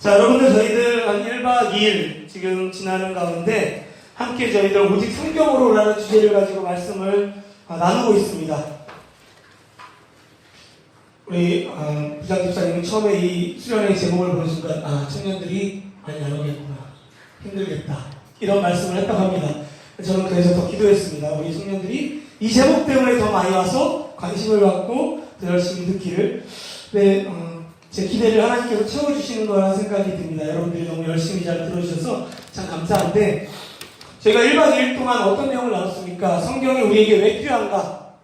자, 여러분들 저희들 한 1박 2일 지금 지나는 가운데 함께 저희들 오직 성경으로라는 주제를 가지고 말씀을 나누고 있습니다. 우리 부장 집사님은 처음에 이 수련회 제목을 보는 순간 청년들이 많이 안 오겠구나, 힘들겠다, 이런 말씀을 했다고 합니다. 저는 그래서 더 기도했습니다. 우리 청년들이 이 제목 때문에 더 많이 와서 관심을 갖고 더 열심히 듣기를. 제 기대를 하나님께서 채워주시는 거라는 생각이 듭니다. 여러분들이 너무 열심히 잘 들어주셔서 참 감사한데, 저희가 1박 2일 동안 어떤 내용을 나눴습니까? 성경이 우리에게 왜 필요한가?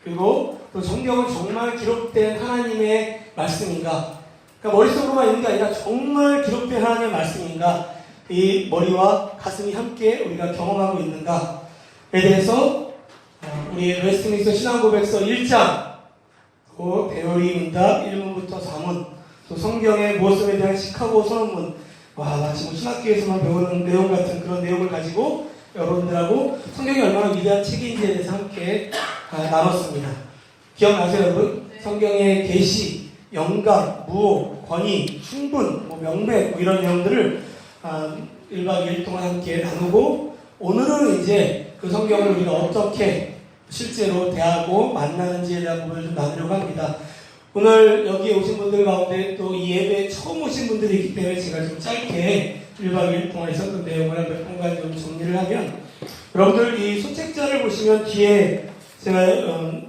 그리고 또 성경은 정말 기록된 하나님의 말씀인가? 그러니까 머릿속으로만 있는 게 아니라 정말 기록된 하나님의 말씀인가? 이 머리와 가슴이 함께 우리가 경험하고 있는가에 대해서 우리 웨스트민스터 신앙고백서 1장 또 대요리 문답 1문부터 4문, 또 성경의 무엇음에 대한 시카고 선언문, 마치 신학교에서만 배우는 내용 같은 그런 내용을 가지고 여러분들하고 성경이 얼마나 위대한 책인지에 대해서 함께 나눴습니다. 기억나세요, 여러분? 성경의 계시, 영감, 무호, 권위, 충분, 명백, 이런 내용들을 1박 2일 동안 함께 나누고, 오늘은 이제 그 성경을 우리가 어떻게 실제로 대하고 만나는지에 대한 부분을 좀 나누려고 합니다. 오늘 여기에 오신 분들 가운데 또 이 예배에 처음 오신 분들이 있기 때문에 제가 좀 짧게 1박 2일 동안 있었던 내용을 몇 분간 좀 정리를 하면, 여러분들 이 소책자를 보시면 뒤에 제가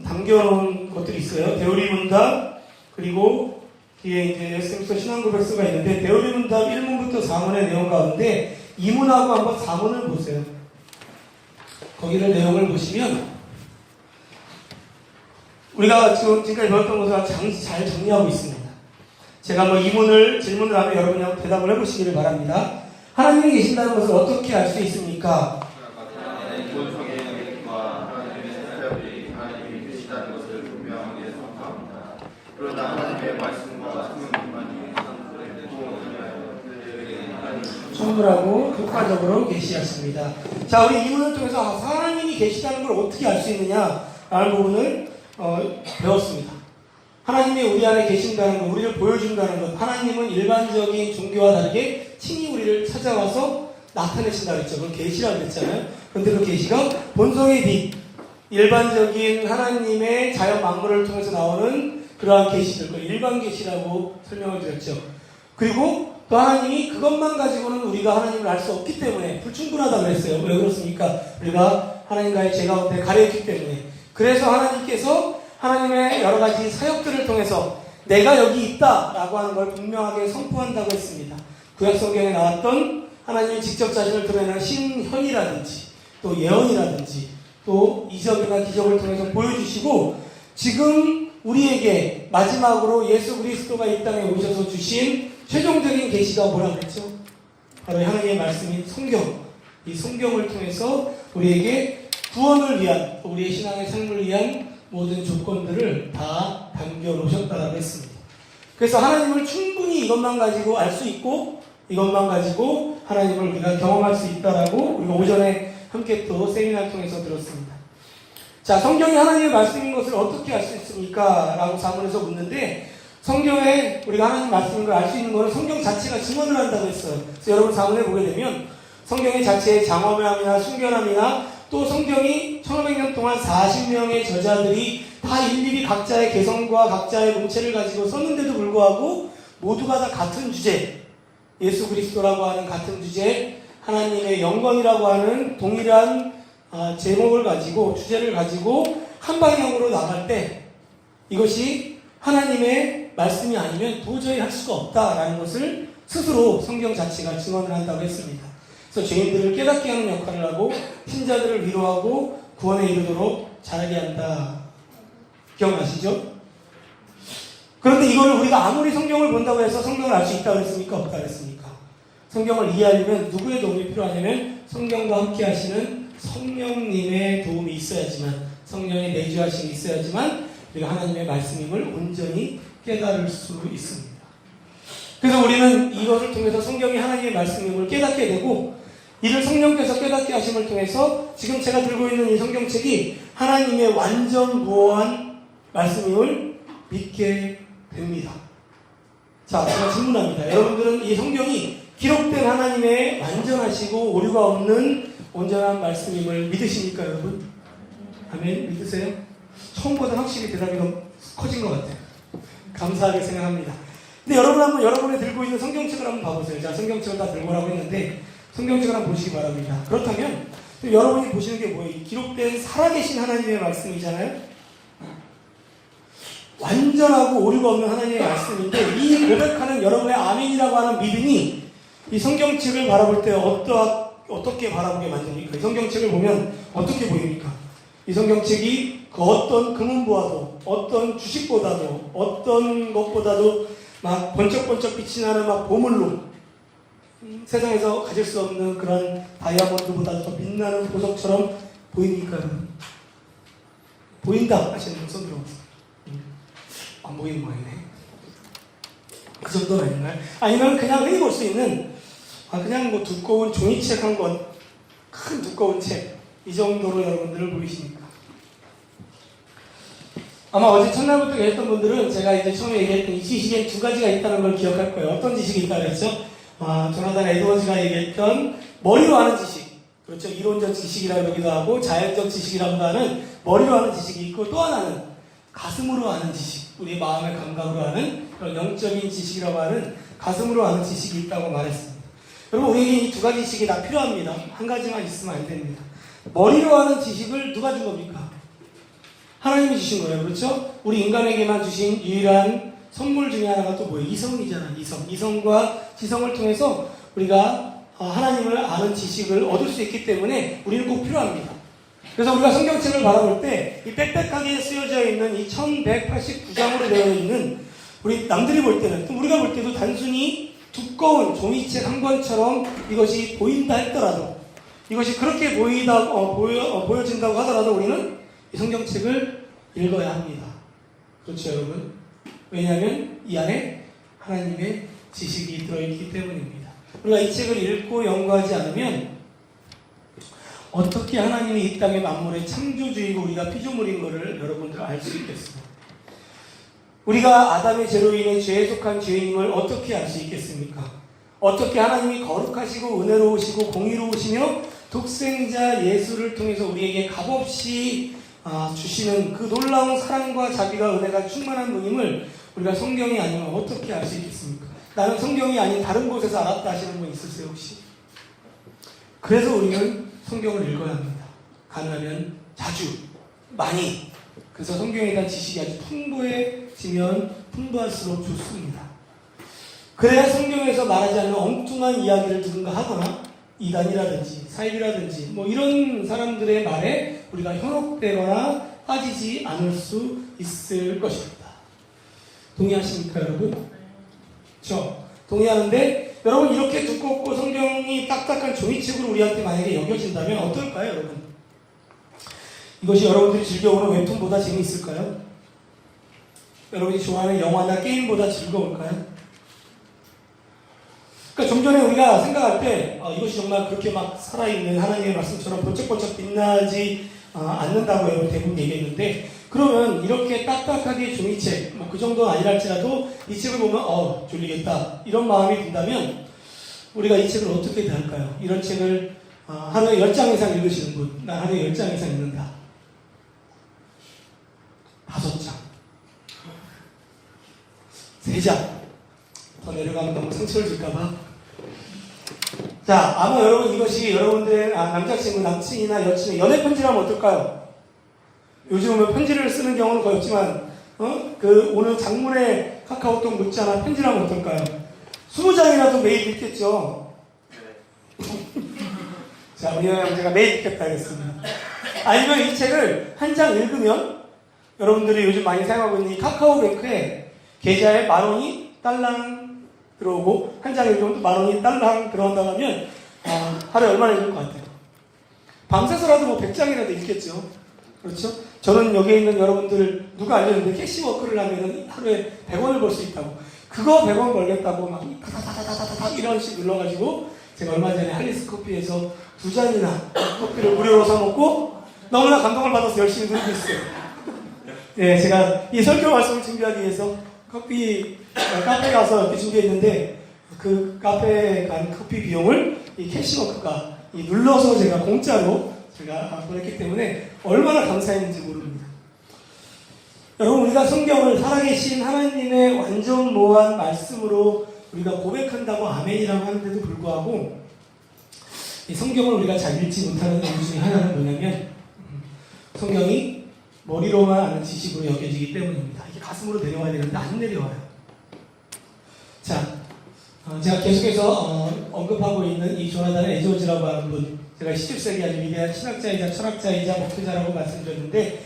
담겨놓은 것들이 있어요. 대요리 문답, 그리고 뒤에 이제 웨스트민스터 신앙고백서가 있는데, 대요리 문답 1문부터 4문의 내용 가운데 2문하고 한번 4문을 보세요. 거기를 내용을 보시면 우리가 지금까지 배웠던 것을 잘 정리하고 있습니다. 제가 한번 질문을 하면 여러분이 한번 대답을 해보시기를 바랍니다. 하나님이 계신다는 것을 어떻게 알 수 있습니까? 충분하고 효과적으로 계시하십니다. 자, 우리 이 문을 통해서 하나님이 계시다는 걸 어떻게 알 수 있느냐라는 부분을 배웠습니다. 하나님이 우리 안에 계신다는 것, 우리를 보여준다는 것, 하나님은 일반적인 종교와 다르게 친히 우리를 찾아와서 나타내신다 그랬죠. 그걸 계시라고 그랬잖아요. 그런데 그 계시가 본성의 빛, 일반적인 하나님의 자연 만물을 통해서 나오는 그러한 계시들, 그 일반 계시라고 설명을 드렸죠. 그리고 또 하나님이 그것만 가지고는 우리가 하나님을 알 수 없기 때문에 불충분하다고 그랬어요. 왜 그렇습니까? 우리가 하나님과의 죄 가운데 가려있기 때문에. 그래서 하나님께서 하나님의 여러 가지 사역들을 통해서 내가 여기 있다라고 하는 걸 분명하게 선포한다고 했습니다. 구약성경에 나왔던 하나님이 직접 자신을 드러내는 신현이라든지 또 예언이라든지 또 이적이나 기적을 통해서 보여주시고, 지금 우리에게 마지막으로 예수 그리스도가 이 땅에 오셔서 주신 최종적인 계시가 뭐라고 그랬죠? 바로 하나님의 말씀인 성경. 이 성경을 통해서 우리에게 구원을 위한, 우리의 신앙의 삶을 위한 모든 조건들을 다 담겨놓으셨다고 했습니다. 그래서 하나님을 충분히 이것만 가지고 알 수 있고, 이것만 가지고 하나님을 우리가 경험할 수 있다라고 우리가 오전에 함께 또 세미나를 통해서 들었습니다. 자, 성경이 하나님의 말씀인 것을 어떻게 알 수 있습니까? 라고 자문에서 묻는데, 성경에 우리가 하나님 말씀인 걸 알 수 있는 것은 성경 자체가 증언을 한다고 했어요. 그래서 여러분 자문에 보게 되면 성경의 자체의 장엄함이나 순결함이나, 또 성경이 1500년 동안 40명의 저자들이 다 일일이 각자의 개성과 각자의 문체를 가지고 썼는데도 불구하고 모두가 다 같은 주제, 예수 그리스도라고 하는 같은 주제, 하나님의 영광이라고 하는 동일한 제목을 가지고, 주제를 가지고 한 방향으로 나갈 때 이것이 하나님의 말씀이 아니면 도저히 할 수가 없다라는 것을 스스로 성경 자체가 증언을 한다고 했습니다. 그래서 죄인들을 깨닫게 하는 역할을 하고 신자들을 위로하고 구원에 이르도록 자라게 한다. 기억나시죠? 그런데 이거를 우리가 아무리 성경을 본다고 해서 성경을 알 수 있다고 했습니까? 없다고 했습니까? 성경을 이해하려면 누구의 도움이 필요하냐면 성경과 함께 하시는 성령님의 도움이 있어야지만, 성령의 내주하심이 있어야지만 우리가 하나님의 말씀임을 온전히 깨달을 수 있습니다. 그래서 우리는 이것을 통해서 성경이 하나님의 말씀임을 깨닫게 되고, 이를 성령께서 깨닫게 하심을 통해서 지금 제가 들고 있는 이 성경책이 하나님의 완전 무오한 말씀임을 믿게 됩니다. 자, 제가 질문합니다. 여러분들은 이 성경이 기록된 하나님의 완전하시고 오류가 없는 온전한 말씀임을 믿으십니까, 여러분? 아멘? 믿으세요? 처음보다 확실히 대답이 더 커진 것 같아요. 감사하게 생각합니다. 근데 여러분 한번 여러분이 들고 있는 성경책을 한번 봐보세요. 자, 성경책을 다 들고 오라고 했는데 성경책을 한번 보시기 바랍니다. 그렇다면 여러분이 보시는 게 뭐예요? 기록된 살아계신 하나님의 말씀이잖아요? 완전하고 오류가 없는 하나님의 말씀인데 이 고백하는 여러분의 아멘이라고 하는 믿음이 이 성경책을 바라볼 때 어떻게 바라보게 만듭니까? 이 성경책을 보면 어떻게 보입니까? 이 성경책이 그 어떤 금은보다도 어떤 주식보다도 어떤 것보다도 막 번쩍번쩍 빛이 나는 막 보물로 세상에서 가질 수 없는 그런 다이아몬드보다도 더 빛나는 보석처럼 보입니까, 여러분? 보인다 하시는 분 손 들어보세요. 안 보이는 모양이네. 그 정도는 아닌가요? 아니면 그냥 흔히 볼 수 있는 그냥 뭐 두꺼운 종이책 한 권, 큰 두꺼운 책, 이 정도로 여러분들을 보이십니까? 아마 어제 첫날부터 계셨던 분들은 제가 이제 처음에 얘기했던 이 지식엔 두 가지가 있다는 걸 기억할 거예요. 어떤 지식이 있다고 했죠? 조나단 에드워즈가 얘기했던 머리로 하는 지식. 그렇죠. 이론적 지식이라고 하기도 하고 자연적 지식이라고도 하는 머리로 하는 지식이 있고 또 하나는 가슴으로 하는 지식. 우리의 마음의 감각으로 하는 그런 영적인 지식이라고 하는 가슴으로 하는 지식이 있다고 말했습니다. 여러분 우리에게 이 두 가지 지식이 다 필요합니다. 한 가지만 있으면 안 됩니다. 머리로 하는 지식을 누가 준 겁니까? 하나님이 주신 거예요. 그렇죠? 우리 인간에게만 주신 유일한 선물 중에 하나가 또 뭐예요? 이성이잖아요. 이성과 지성을 통해서 우리가 하나님을 아는 지식을 얻을 수 있기 때문에 우리는 꼭 필요합니다. 그래서 우리가 성경책을 바라볼 때 이 빽빽하게 쓰여져 있는 이 1189장으로 되어 있는 우리 남들이 볼 때는 또 우리가 볼 때도 단순히 두꺼운 종이책 한 권처럼 이것이 보인다 했더라도 이것이 그렇게 보여진다고 하더라도 우리는 이 성경책을 읽어야 합니다. 그렇죠, 여러분? 왜냐하면 이 안에 하나님의 지식이 들어있기 때문입니다. 우리가 이 책을 읽고 연구하지 않으면 어떻게 하나님이 이 땅의 만물의 창조주이고 우리가 피조물인 것을 여러분들 알 수 있겠습니까? 우리가 아담의 죄로 인해 죄에 속한 죄인임을 어떻게 알 수 있겠습니까? 어떻게 하나님이 거룩하시고 은혜로우시고 공의로우시며 독생자 예수를 통해서 우리에게 값없이 주시는 그 놀라운 사랑과 자비가 은혜가 충만한 분임을 우리가 성경이 아니면 어떻게 알 수 있겠습니까? 나는 성경이 아닌 다른 곳에서 알았다 하시는 분 있으세요 혹시? 그래서 우리는 성경을 읽어야 합니다. 가능하면 자주, 많이. 그래서 성경에 대한 지식이 아주 풍부해지면 풍부할수록 좋습니다. 그래야 성경에서 말하지 않는 엉뚱한 이야기를 누군가 하거나 이단이라든지 사입이라든지 뭐 이런 사람들의 말에 우리가 현혹되거나 빠지지 않을 수 있을 것입니다. 동의하십니까 여러분? 그렇죠? 동의하는데 여러분 이렇게 두껍고 성경이 딱딱한 종이책으로 우리한테 만약에 여겨진다면 어떨까요 여러분? 이것이 여러분들이 즐겨보는 웹툰보다 재미있을까요? 여러분이 좋아하는 영화나 게임보다 즐거울까요? 그러니까 좀 전에 우리가 생각할 때 이것이 정말 그렇게 막 살아있는 하나님의 말씀처럼 번쩍번쩍 빛나지 않는다고 여러분 대부분 얘기했는데 그러면 이렇게 딱딱하게 종이책 뭐 그 정도는 아니랄지라도 이 책을 보면 졸리겠다 이런 마음이 든다면 우리가 이 책을 어떻게 대할까요? 이런 책을 하루에 10장 이상 읽으시는 분, 나 하루에 10장 이상 읽는다. 5장 3장 더 내려가면 너무 상처를 줄까봐. 자, 아마 여러분 이것이 여러분들의 남자친구, 남친이나 여친의 연애 편지라면 어떨까요? 요즘은 편지를 쓰는 경우는 거의 없지만 오늘 장문의 카카오톡 묻지않아 편지라면 어떨까요? 20장이라도 매일 읽겠죠? 자, 우리 형제가 매일 읽겠다 하겠습니다. 아니면 이 책을 한 장 읽으면 여러분들이 요즘 많이 사용하고 있는 이 카카오뱅크에 계좌에 10,000원이 딸랑 들어오고 한 장 읽으면 또 10,000원이 딸랑 들어온다고 하면 하루에 얼마나 읽을 것 같아요? 밤새서라도 뭐 100장이라도 읽겠죠? 그렇죠? 저는 여기에 있는 여러분들 누가 알려줬는데 캐시워크를 하면 하루에 100원을 벌 수 있다고. 그거 100원 벌겠다고 막 다다다다다다 이런 식 눌러가지고 제가 얼마 전에 할리스 커피에서 2잔이나 커피를 무료로 사먹고 너무나 감동을 받아서 열심히 누리고 있어요. 네, 제가 이 설교 말씀을 준비하기 위해서 커피 카페 가서 이렇게 준비했는데 그 카페에 간 커피 비용을 이 캐시워크가 눌러서 제가 공짜로 제가 보냈기 때문에 얼마나 감사했는지 모릅니다. 여러분, 우리가 성경을 살아계신 하나님의 완전무한 말씀으로 우리가 고백한다고 아멘이라고 하는데도 불구하고 이 성경을 우리가 잘 읽지 못하는 이유 중에 하나는 뭐냐면 성경이 머리로만 아는 지식으로 여겨지기 때문입니다. 이게 가슴으로 내려와야 되는데 안 내려와요. 자, 제가 계속해서 언급하고 있는 이 조나단 에드워즈라고 하는 분, 제가 17세기 아주 위대한 신학자이자 철학자이자 목회자라고 말씀드렸는데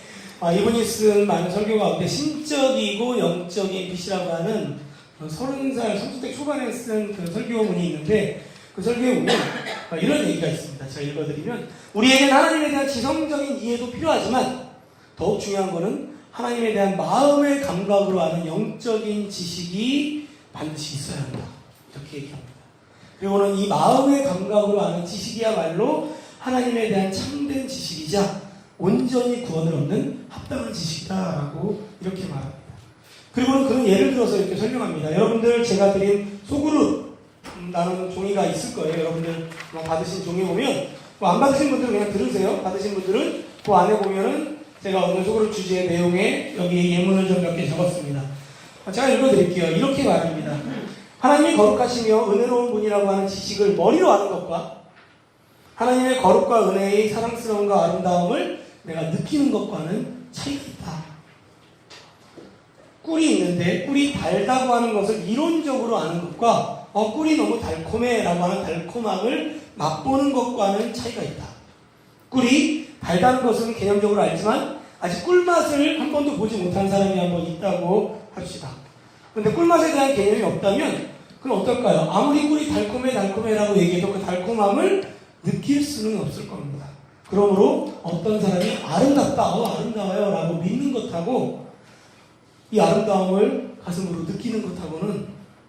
이분이 쓴 많은 설교 가운데 신적이고 영적인 빛이라고 하는 30살, 30대 초반에 쓴 그 설교문이 있는데 그 설교에 보면 이런 얘기가 있습니다. 제가 읽어드리면 우리에게는 하나님에 대한 지성적인 이해도 필요하지만 더욱 중요한 것은 하나님에 대한 마음의 감각으로 아는 영적인 지식이 반드시 있어야 한다. 이렇게 얘기합니다. 그리고는 이 마음의 감각으로 아는 지식이야말로 하나님에 대한 참된 지식이자 온전히 구원을 얻는 합당한 지식이다라고 이렇게 말합니다. 그리고는 그런 예를 들어서 이렇게 설명합니다. 여러분들 제가 드린 소그룹 나는 종이가 있을 거예요. 여러분들 받으신 종이 보면 안 받으신 분들은 그냥 들으세요. 받으신 분들은 그 안에 보면은 제가 오늘 소그룹 주제의 내용에 여기 예문을 좀 몇 개 적었습니다. 제가 읽어드릴게요. 이렇게 말합니다. 하나님이 거룩하시며 은혜로운 분이라고 하는 지식을 머리로 아는 것과 하나님의 거룩과 은혜의 사랑스러움과 아름다움을 내가 느끼는 것과는 차이가 있다. 꿀이 있는데 꿀이 달다고 하는 것을 이론적으로 아는 것과 꿀이 너무 달콤해 라고 하는 달콤함을 맛보는 것과는 차이가 있다. 꿀이 달다는 것은 개념적으로 알지만 아직 꿀맛을 한 번도 보지 못한 사람이 한 번 있다고 합시다. 그런데 꿀맛에 대한 개념이 없다면 그럼 어떨까요? 아무리 꿀이 달콤해라고 얘기해도 그 달콤함을 느낄 수는 없을 겁니다. 그러므로 어떤 사람이 아름답다, 아름다워요 라고 믿는 것하고 이 아름다움을 가슴으로 느끼는 것하고는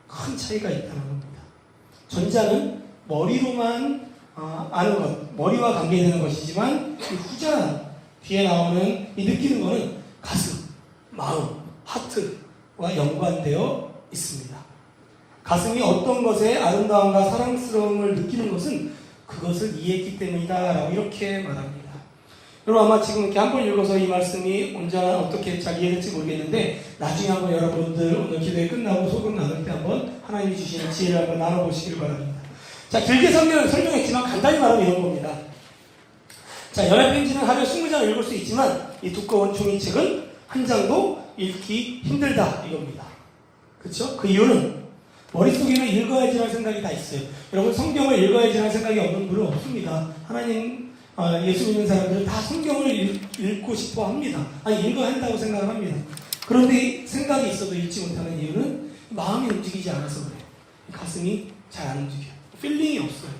큰 차이가 있다는 겁니다. 전자는 머리로만 아는 것, 머리와 관계되는 것이지만 이 후자 뒤에 나오는 이 느끼는 것은 가슴, 마음, 하트와 연관되어 있습니다. 가슴이 어떤 것에 아름다움과 사랑스러움을 느끼는 것은 그것을 이해했기 때문이다 라고 이렇게 말합니다. 여러분 아마 지금 이렇게 한번 읽어서 이 말씀이 언제나 어떻게 잘 이해될지 모르겠는데 나중에 한번 여러분들 오늘 기도회 끝나고 소금 나눌 때 한번 하나님이 주시는 지혜를 한번 나눠보시길 바랍니다. 자, 길게 설명했지만 간단히 말하면 이런 겁니다. 자, 연합편지는 하루에 20장 읽을 수 있지만 이 두꺼운 종이책은 한 장도 읽기 힘들다 이겁니다. 그렇죠? 그 이유는 머릿속에는 읽어야지라는 생각이 다 있어요. 여러분 성경을 읽어야지라는 생각이 없는 분은 없습니다. 하나님 예수 믿는 사람들은 다 성경을 읽고 싶어 합니다. 아니 읽어야 한다고 생각을 합니다. 그런데 생각이 있어도 읽지 못하는 이유는 마음이 움직이지 않아서 그래요. 가슴이 잘 안 움직여요. 필링이 없어요.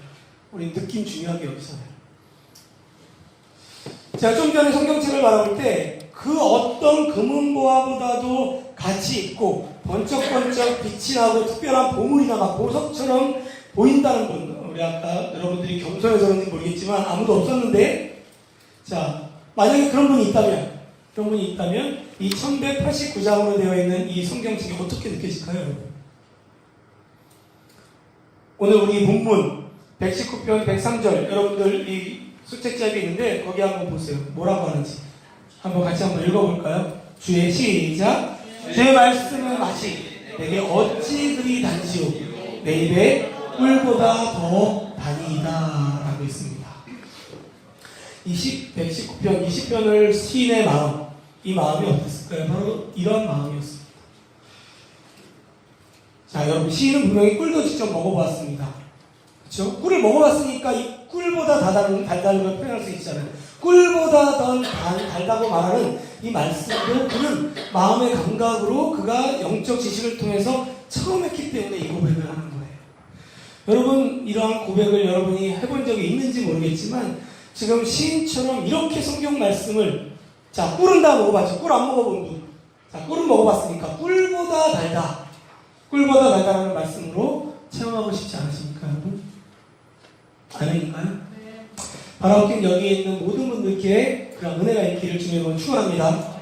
우리 느낌 중요하게 여기잖아요. 제가 좀 전에 성경책을 바라볼 때 그 어떤 금은보화보다도 가치 있고 번쩍번쩍 빛이 나고 특별한 보물이나 막 보석처럼 보인다는 분, 우리 아까 여러분들이 겸손해서 그런지 모르겠지만 아무도 없었는데, 자 만약에 그런 분이 있다면 이 1189장으로 되어 있는 이 성경책이 어떻게 느껴질까요, 여러분? 오늘 우리 본문 119편 103절 여러분들 이 수책집이 있는데 거기 한번 보세요. 뭐라고 하는지 한번 같이 한번 읽어볼까요? 주의 시작. 주의 말씀은 마치 내게 어찌 그리 단지요 내 입에 꿀보다 더 다니이다 라고 있습니다. 119편 20편을 시인의 마음, 이 마음이 어땠을까요? 바로 이런 마음이었습니다. 자, 여러분 시인은 분명히 꿀도 직접 먹어보았습니다. 그렇죠? 꿀을 먹어봤으니까 이 꿀보다 달다는 걸 표현할 수 있잖아요. 꿀보다 더 달다고 말하는 이 말씀도 그는 마음의 감각으로 그가 영적 지식을 통해서 처음 했기 때문에 이 고백을 하는 거예요. 여러분 이러한 고백을 여러분이 해본 적이 있는지 모르겠지만 지금 시인처럼 이렇게 성경 말씀을, 자 꿀은 다 먹어봤죠. 꿀 안 먹어본 분, 자 꿀은 먹어봤으니까 꿀보다 달다라는 말씀으로 체험하고 싶지 않으십니까 여러분? 아닌가요? 바라옵긴 여기에 있는 모든 분들께 그런 은혜가 있기를 주님으로 축원합니다.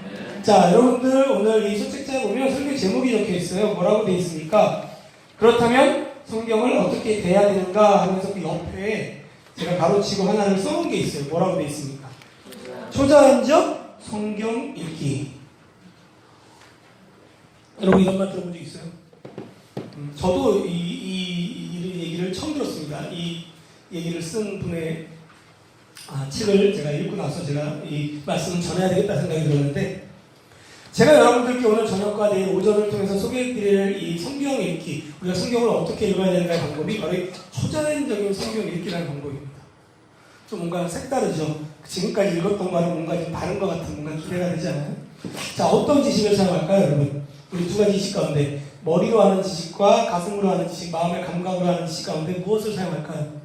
자, 여러분들 오늘 이 소책자에 보면 성경 제목이 적혀 있어요. 뭐라고 되어 있습니까? 그렇다면 성경을 어떻게 대해야 되는가 하면서 그 옆에 제가 가로치고 하나를 써놓은 게 있어요. 뭐라고 되어 있습니까? 초자연적 성경 읽기. 여러분 이런 말 들어본 적 있어요? 저도 이 얘기를 처음 들었습니다. 이 얘기를 쓴 분의 책을 제가 읽고 나서 제가 이 말씀을 전해야 되겠다 생각이 들었는데, 제가 여러분들께 오늘 저녁과 내일 오전을 통해서 소개해드릴 이 성경 읽기, 우리가 성경을 어떻게 읽어야 되는가의 방법이 바로 이 초자연적인 성경 읽기라는 방법입니다. 좀 뭔가 색다르죠? 지금까지 읽었던 거랑 뭔가 좀 다른 것 같은 뭔가 기대가 되지 않아요? 자, 어떤 지식을 사용할까요, 여러분? 우리 두 가지 지식 가운데 머리로 하는 지식과 가슴으로 하는 지식, 마음의 감각으로 하는 지식 가운데 무엇을 사용할까요?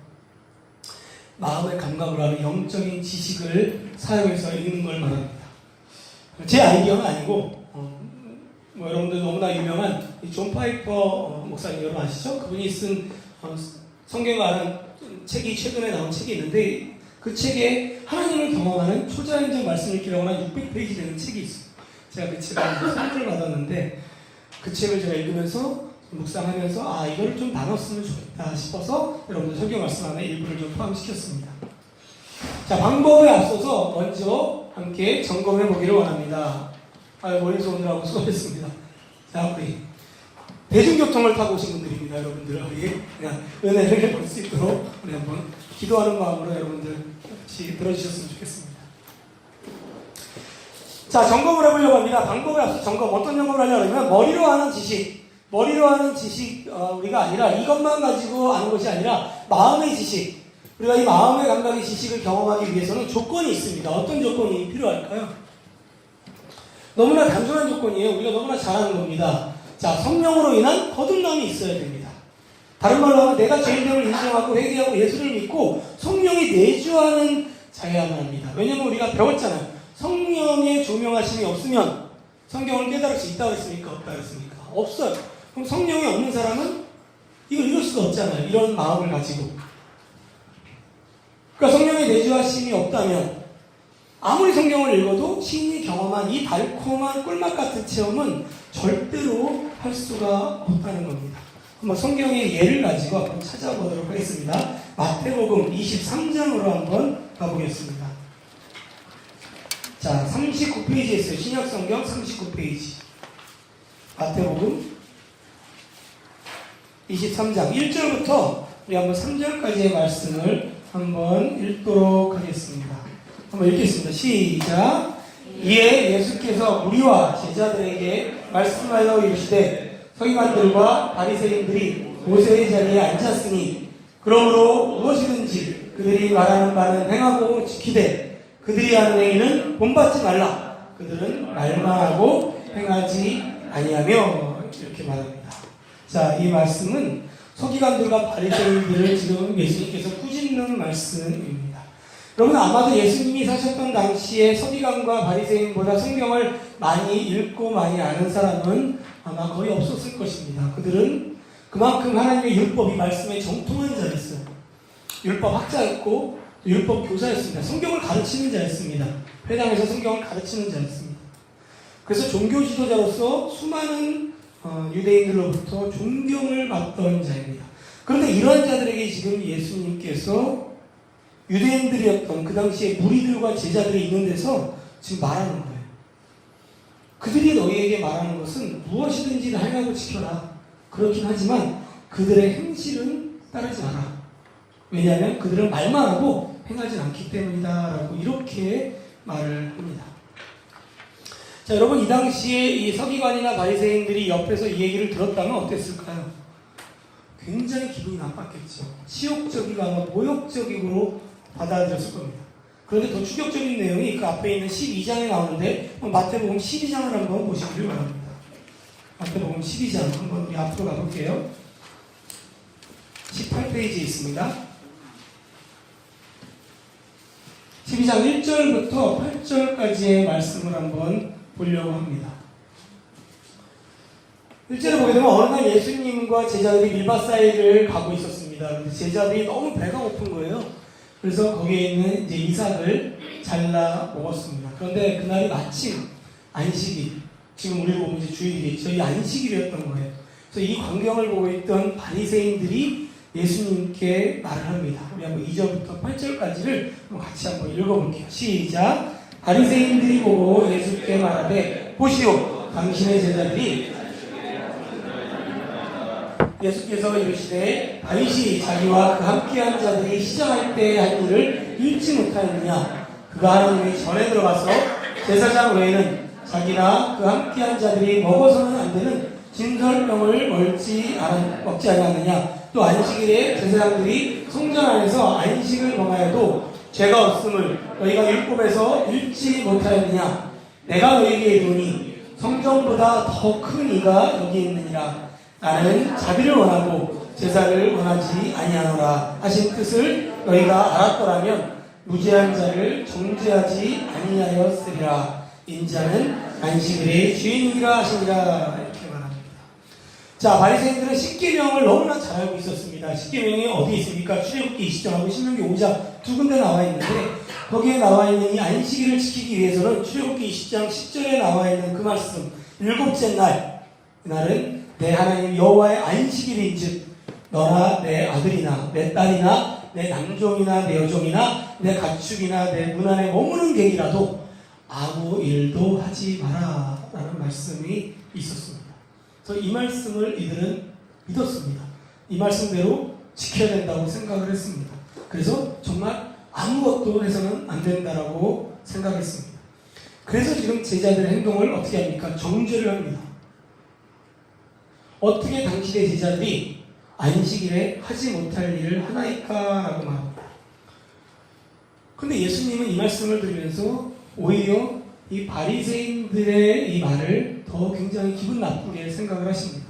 마음의 감각으로 하는 영적인 지식을 사용해서 읽는 걸 말합니다. 제 아이디어는 아니고 여러분들 너무나 유명한 존 파이퍼 목사님 여러분 아시죠? 그분이 쓴 성경을 아는 책이 최근에 나온 책이 있는데, 그 책에 하나님을 경험하는 초자연적 말씀 읽기라고 하는 600페이지 되는 책이 있어요. 제가 그 책을 선물을 받았는데, 그 책을 제가 읽으면서 묵상하면서 이걸 좀 나눴으면 좋겠다 싶어서 여러분들 성경 말씀 안에 일부를 좀 포함시켰습니다. 자, 방법에 앞서서 먼저 함께 점검해 보기를 원합니다. 머리에서 오느라고 수고했습니다. 자, 우리 대중교통을 타고 오신 분들입니다. 여러분들 우리 그냥 은혜를 볼 수 있도록 우리 한번 기도하는 마음으로 여러분들 같이 들어주셨으면 좋겠습니다. 자, 점검을 해보려고 합니다. 방법에 앞서 점검, 어떤 점검을 하려고 하면 머리로 하는 지식, 우리가 아니라 이것만 가지고 아는 것이 아니라 마음의 지식, 우리가 이 마음의 감각의 지식을 경험하기 위해서는 조건이 있습니다. 어떤 조건이 필요할까요? 너무나 단순한 조건이에요. 우리가 너무나 잘 아는 겁니다. 자, 성령으로 인한 거듭남이 있어야 됩니다. 다른 말로 하면 내가 죄인됨을 인정하고 회개하고 예수를 믿고 성령이 내주하는 자여야만 합니다. 왜냐하면 우리가 배웠잖아요. 성령의 조명하심이 없으면 성경을 깨달을 수 있다고 했습니까? 없다고 했습니까? 없어요. 그럼 성령이 없는 사람은 이걸 읽을 수가 없잖아요. 이런 마음을 가지고. 그러니까 성령의 내주하심이 없다면 아무리 성경을 읽어도 신이 경험한 이 달콤한 꿀맛 같은 체험은 절대로 할 수가 없다는 겁니다. 한번 성경의 예를 가지고 한번 찾아보도록 하겠습니다. 마태복음 23장으로 한번 가보겠습니다. 자, 39페이지에 있어요. 신약성경 39페이지. 마태복음 23장 1절부터 우리 한번 3절까지의 말씀을 한번 읽도록 하겠습니다. 한번 읽겠습니다. 시작. 이에 예수께서 무리와 제자들에게 말씀하여 이르시되 서기관들과 바리새인들이 모세의 자리에 앉았으니 그러므로 무엇이든지 그들이 말하는 바는 행하고 지키되 그들이 하는 행위는 본받지 말라. 그들은 말만 하고 행하지 아니하며, 이렇게 말합니다. 자, 이 말씀은 서기관들과 바리새인들을 지금 예수님께서 꾸짖는 말씀입니다. 여러분, 아마도 예수님이 사셨던 당시에 서기관과 바리새인보다 성경을 많이 읽고 많이 아는 사람은 아마 거의 없었을 것입니다. 그들은 그만큼 하나님의 율법이 말씀에 정통한 자였어요. 율법 학자였고 율법 교사였습니다. 성경을 가르치는 자였습니다. 회당에서 성경을 가르치는 자였습니다. 그래서 종교 지도자로서 수많은 유대인들로부터 존경을 받던 자입니다. 그런데 이러한 자들에게 지금 예수님께서 유대인들이었던 그 당시에 무리들과 제자들이 있는 데서 지금 말하는 거예요. 그들이 너희에게 말하는 것은 무엇이든지 다 행하고 지켜라. 그렇긴 하지만 그들의 행실은 따르지 마라. 왜냐하면 그들은 말만 하고 행하지 않기 때문이다 라고 이렇게 말을 합니다. 자, 여러분, 이 당시에 이 서기관이나 바리새인들이 옆에서 이 얘기를 들었다면 어땠을까요? 굉장히 기분이 나빴겠죠. 치욕적이고 아마 모욕적으로 받아들였을 겁니다. 그런데 더 충격적인 내용이 그 앞에 있는 12장에 나오는데 마태복음 12장을 한번 보시기를 바랍니다. 마태복음 12장 한번 우리 앞으로 가볼게요. 18페이지에 있습니다. 12장 1절부터 8절까지의 말씀을 한번 보려고 합니다. 1절에 보게 되면 어느 날 예수님과 제자들이 밀밭 사이를 가고 있었습니다. 그런데 제자들이 너무 배가 고픈 거예요. 그래서 거기에 있는 이제 이삭을 잘라 먹었습니다. 그런데 그날이 마침 안식일, 지금 우리 보면 이제 주일이겠죠. 이 안식일이었던 거예요. 그래서 이 광경을 보고 있던 바리새인들이 예수님께 말을 합니다. 우리 한번 2절부터 8절까지를 같이 한번 읽어볼게요. 시작. 바리새인들이 보고 예수께 말하되 보시오, 당신의 제자들이 예수께서 이르시되 다윗이 자기와 그 함께한 자들이 시장할 때 한 일을 읽지 못하였느냐. 그가 하나님의 전에 들어가서 제사장 외에는 자기나 그 함께한 자들이 먹어서는 안 되는 진설병을 먹지 아니하느냐. 또 안식일에 제사장들이 성전 안에서 안식을 범하여도 죄가 없음을 너희가 율법에서 읽지 못하였느냐. 내가 너희에게 이르노니 성전보다 더 큰 이가 여기 있느니라. 나는 자비를 원하고 제사를 원하지 아니하노라 하신 뜻을 너희가 알았더라면 무죄한 자를 정죄하지 아니하였으리라. 인자는 안식일의 주인이라 하시니라. 이렇게 말합니다. 자, 바리새인들은 십계명을 너무나 잘 알고 있었습니다. 십계명이 어디 있습니까? 출애굽기 20장하고 신명기 5장 두 군데 나와 있는데, 거기에 나와 있는 이 안식일을 지키기 위해서는 출애굽기 20장 10절에 나와 있는 그 말씀, 일곱째 날, 그날은 내 하나님 여호와의 안식일인즉 너나 내 아들이나 내 딸이나 내 남종이나 내 여종이나 내 가축이나 내 문 안에 머무는 객이라도 아무 일도 하지 마라 라는 말씀이 있었습니다. 그래서 이 말씀을 이들은 믿었습니다. 이 말씀대로 지켜야 된다고 생각을 했습니다. 그래서 정말 아무것도 해서는 안 된다라고 생각했습니다. 그래서 지금 제자들의 행동을 어떻게 합니까? 정죄를 합니다. 어떻게 당시의 제자들이 안식일에 하지 못할 일을 하나이까라고 말합니다. 근데 예수님은 이 말씀을 들으면서 오히려 이 바리새인들의 이 말을 더 굉장히 기분 나쁘게 생각을 하십니다.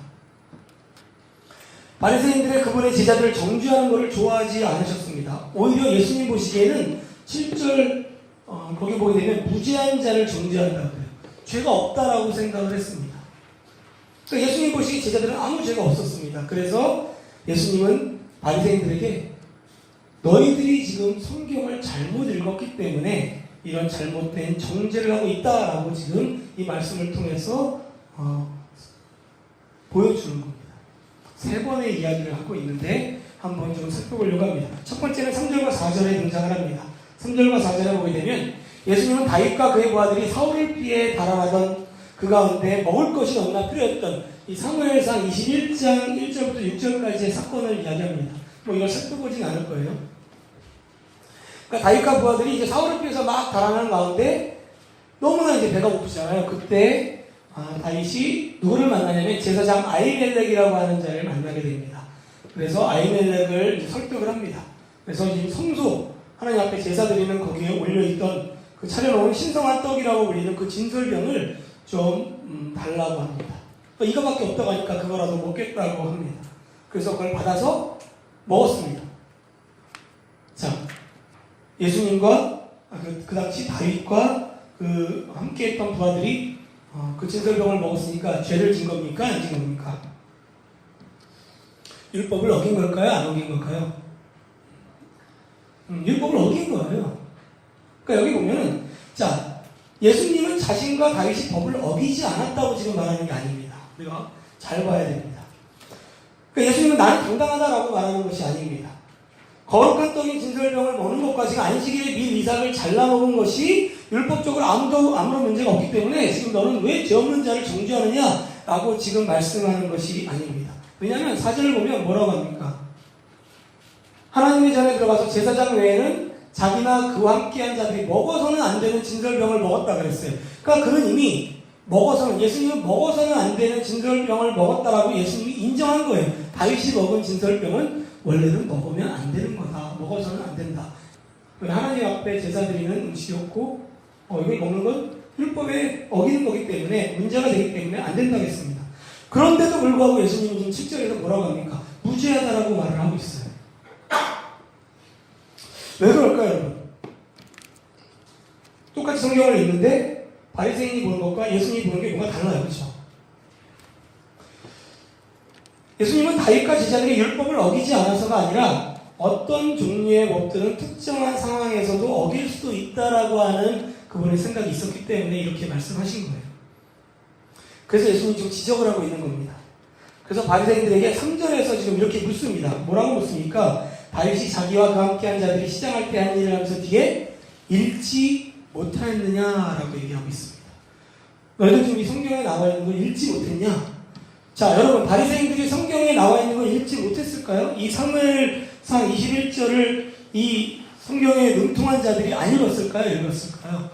바리새인들의 그분의 제자들을 정죄하는 것을 좋아하지 않으셨습니다. 오히려 예수님 보시기에는 7절 거기 보게 되면 무죄한 자를 정죄한다고 해요. 죄가 없다라고 생각을 했습니다. 그러니까 예수님 보시기 제자들은 아무 죄가 없었습니다. 그래서 예수님은 바리새인들에게 너희들이 지금 성경을 잘못 읽었기 때문에 이런 잘못된 정죄를 하고 있다라고 지금 이 말씀을 통해서 보여주는 겁니다. 세 번의 이야기를 하고 있는데 한번 좀 살펴보려고 합니다. 첫 번째는 3절과 4절에 등장을 합니다. 3절과 4절에 보게 되면 예수님은 다윗과 그의 부하들이 사울을 피해 달아나던 그 가운데 먹을 것이 너무나 필요했던 이 사무엘상 21장 1절부터 6절까지의 사건을 이야기합니다. 이걸 살펴보진 않을 거예요. 그러니까 다윗과 부하들이 이제 사울을 피해서 막 달아나는 가운데 너무나 이제 배가 고프잖아요. 그때 다윗이 누구를 만나냐면 제사장 아히멜렉이라고 하는 자를 만나게 됩니다. 그래서 아히멜렉을 이제 설득을 합니다. 그래서 지금 성소 하나님 앞에 제사 드리는 거기에 올려있던 그 차려놓은 신성한 떡이라고 불리는 그 진설병을 좀 달라고 합니다. 이거밖에 없다고 하니까 그거라도 먹겠다고 합니다. 그래서 그걸 받아서 먹었습니다. 자, 예수님과 그 당시 다윗과 그 함께했던 부하들이 그 진설병을 먹었으니까 죄를 진 겁니까? 안 진 겁니까? 율법을 어긴 걸까요? 안 어긴 걸까요? 율법을 어긴 거예요. 그러니까 여기 보면은, 자, 예수님은 자신과 다윗이 법을 어기지 않았다고 지금 말하는 게 아닙니다. 우리가 잘 봐야 됩니다. 그러니까 예수님은 나는 당당하다라고 말하는 것이 아닙니다. 거룩한 떡인 진설병을 먹는 것과 지금 안식일에 밀 이삭을 잘라 먹은 것이 율법적으로 아무런 문제가 없기 때문에 지금 너는 왜 죄 없는 자를 정죄하느냐라고 지금 말씀하는 것이 아닙니다. 왜냐하면 4절을 보면 뭐라고 합니까? 하나님의 전에 들어가서 제사장 외에는 자기나 그와 함께한 자들이 먹어서는 안 되는 진설병을 먹었다 그랬어요. 그러니까 그는 이미 예수님은 먹어서는 안 되는 진설병을 먹었다라고 예수님이 인정한 거예요. 다윗이 먹은 진설병은 원래는 먹으면 안 되는 거다. 먹어서는 안 된다. 하나님 앞에 제사 드리는 음식이었고 이걸 먹는 건 율법에 어기는 거기 때문에 문제가 되기 때문에 안 된다고 했습니다. 그런데도 불구하고 예수님은 지금 7절에서 뭐라고 합니까? 무죄하다라고 말을 하고 있어요. 왜 그럴까요, 여러분? 똑같이 성경을 읽는데 바리새인이 보는 것과 예수님이 보는 게 뭔가 달라요. 그렇죠? 예수님은 다윗과 제자들이 율법을 어기지 않아서가 아니라 어떤 종류의 법들은 특정한 상황에서도 어길 수도 있다라고 하는 그분의 생각이 있었기 때문에 이렇게 말씀하신 거예요. 그래서 예수님이 지금 지적을 하고 있는 겁니다. 그래서 바리새인들에게 3절에서 지금 이렇게 묻습니다. 뭐라고 묻습니까? 다윗이 자기와 그 함께한 자들이 시장할 때 한 일을 하면서 뒤에 읽지 못하였느냐라고 얘기하고 있습니다. 너희들 지금 이 성경에 나와 있는 걸 읽지 못했냐? 자, 여러분, 바리새인들이 성경에 나와 있는 걸 읽지 못했을까요? 이 사무엘상 21절을 이 성경에 능통한 자들이 안 읽었을까요? 읽었을까요?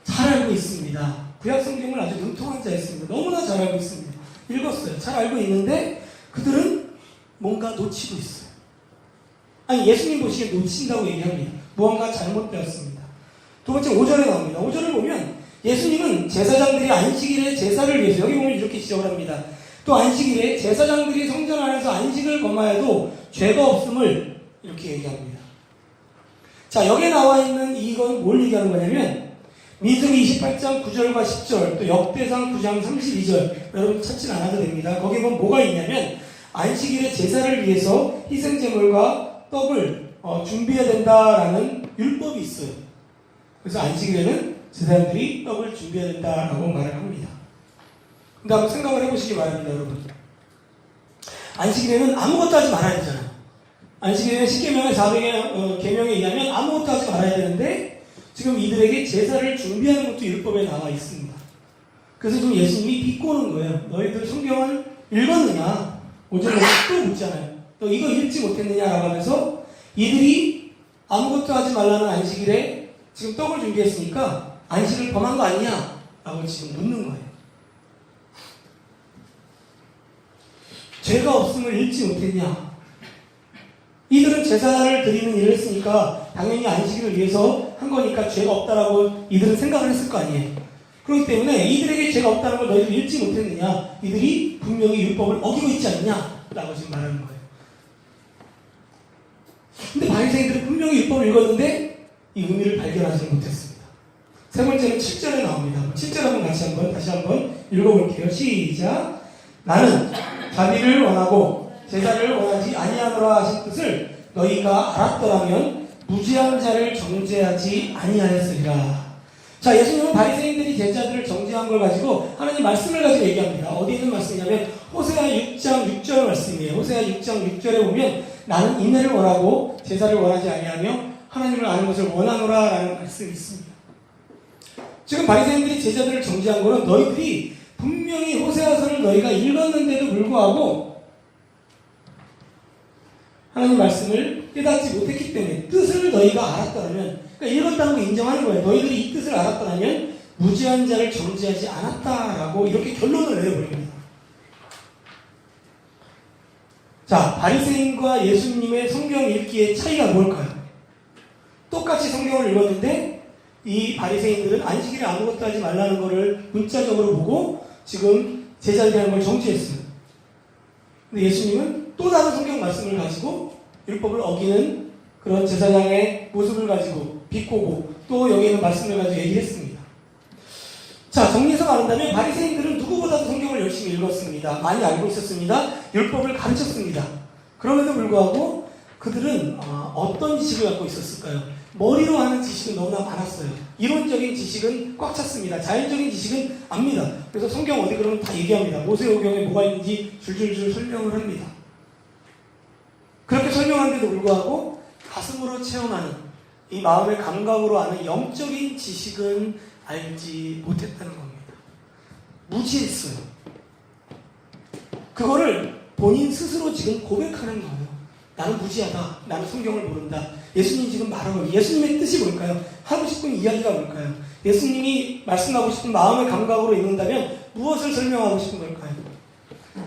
잘 알고 있습니다. 구약 성경을 아주 능통한 자였습니다. 너무나 잘 알고 있습니다. 읽었어요. 잘 알고 있는데 그들은 뭔가 놓치고 있어요. 아니, 예수님 보시기에 놓친다고 얘기합니다. 무언가 잘못되었습니다. 두 번째 5절에 나옵니다. 5절을 보면 예수님은 제사장들이 안식일에 제사를 위해서, 여기 보면 이렇게 지적을 합니다. 또 안식일에 제사장들이 성전 안에서 안식을 범하여도 죄가 없음을 이렇게 얘기합니다. 자, 여기에 나와 있는 이건 뭘 얘기하는 거냐면 민수기 28장 9절과 10절, 또 역대상 9장 32절, 여러분 찾진 않아도 됩니다. 거기에 보면 뭐가 있냐면 안식일에 제사를 위해서 희생제물과 떡을 준비해야 된다라는 율법이 있어요. 그래서 안식일에는 제사장들이 떡을 준비해야 된다라고 말을 합니다. 근데 한번 생각을 해보시기 바랍니다, 여러분. 안식일에는 아무것도 하지 말아야 되잖아요. 안식일에는 10계명의 400계명에 의하면 아무것도 하지 말아야 되는데 지금 이들에게 제사를 준비하는 것도 율법에 나와 있습니다. 그래서 지금 예수님이 비꼬는 거예요. 너희들 성경을 읽었느냐? 5절에 또 묻잖아요. 너 이거 읽지 못했느냐라고 하면서 이들이 아무것도 하지 말라는 안식일에 지금 떡을 준비했으니까 안식을 범한 거 아니냐? 라고 지금 묻는 거예요. 죄가 없음을 읽지 못했냐? 이들은 제사를 드리는 일을 했으니까 당연히 안식일을 위해서 한 거니까 죄가 없다라고 이들은 생각을 했을 거 아니에요. 그렇기 때문에 이들에게 죄가 없다는 걸 너희들이 읽지 못했느냐? 이들이 분명히 율법을 어기고 있지 않냐? 라고 지금 말하는 거예요. 근데 바리새인들은 분명히 율법을 읽었는데 이 의미를 발견하지 못했습니다. 세 번째는 7절에 나옵니다. 7절 한번 다시 한번 읽어볼게요. 시작. 나는 자비를 원하고 제사를 원하지 아니하노라 하신 뜻을 너희가 알았더라면 무지한 자를 정죄하지 아니하였으리라. 자, 예수님은 바리새인들이 제자들을 정죄한 걸 가지고 하나님 말씀을 가지고 얘기합니다. 어디 있는 말씀이냐면 호세아 6장 6절 말씀이에요. 호세아 6장 6절에 보면 나는 인내를 원하고 제사를 원하지 아니하며 하나님을 아는 것을 원하노라 라는 말씀이 있습니다. 지금 바리새인들이 제자들을 정죄한 거는 너희들이 분명히 호세아서를 너희가 읽었는데도 불구하고 하나님 말씀을 깨닫지 못했기 때문에 뜻을 너희가 알았더라면, 그러니까 읽었다는 거 인정하는 거예요. 너희들이 이 뜻을 알았더라면 무지한 자를 정죄하지 않았다라고 이렇게 결론을 내려버립니다. 자, 바리새인과 예수님의 성경 읽기의 차이가 뭘까요? 똑같이 성경을 읽었는데 이 바리새인들은 안식일에 아무것도 하지 말라는 것을 문자적으로 보고 지금 제자들이 하는 걸 정죄했어요. 근데 예수님은 또 다른 성경 말씀을 가지고 율법을 어기는 그런 제사장의 모습을 가지고 비꼬고 또 여기 있는 말씀을 가지고 얘기를 했습니다. 자, 정리해서 말한다면 바리새인들은 누구보다도 성경을 열심히 읽었습니다. 많이 알고 있었습니다. 율법을 가르쳤습니다. 그럼에도 불구하고 그들은 어떤 지식을 갖고 있었을까요? 머리로 하는 지식은 너무나 많았어요. 이론적인 지식은 꽉 찼습니다. 자연적인 지식은 압니다. 그래서 성경 어디 그러면 다 얘기합니다. 모세오경에 뭐가 있는지 줄줄줄 설명을 합니다. 그렇게 설명하는데도 불구하고 가슴으로 체험하는 이 마음의 감각으로 아는 영적인 지식은 알지 못했다는 겁니다. 무지했어요. 그거를 본인 스스로 지금 고백하는 거예요. 나는 무지하다. 나는 성경을 모른다. 예수님 지금 말하고 예수님의 뜻이 뭘까요? 하고 싶은 이야기가 뭘까요? 예수님이 말씀하고 싶은 마음의 감각으로 읽는다면 무엇을 설명하고 싶은 걸까요?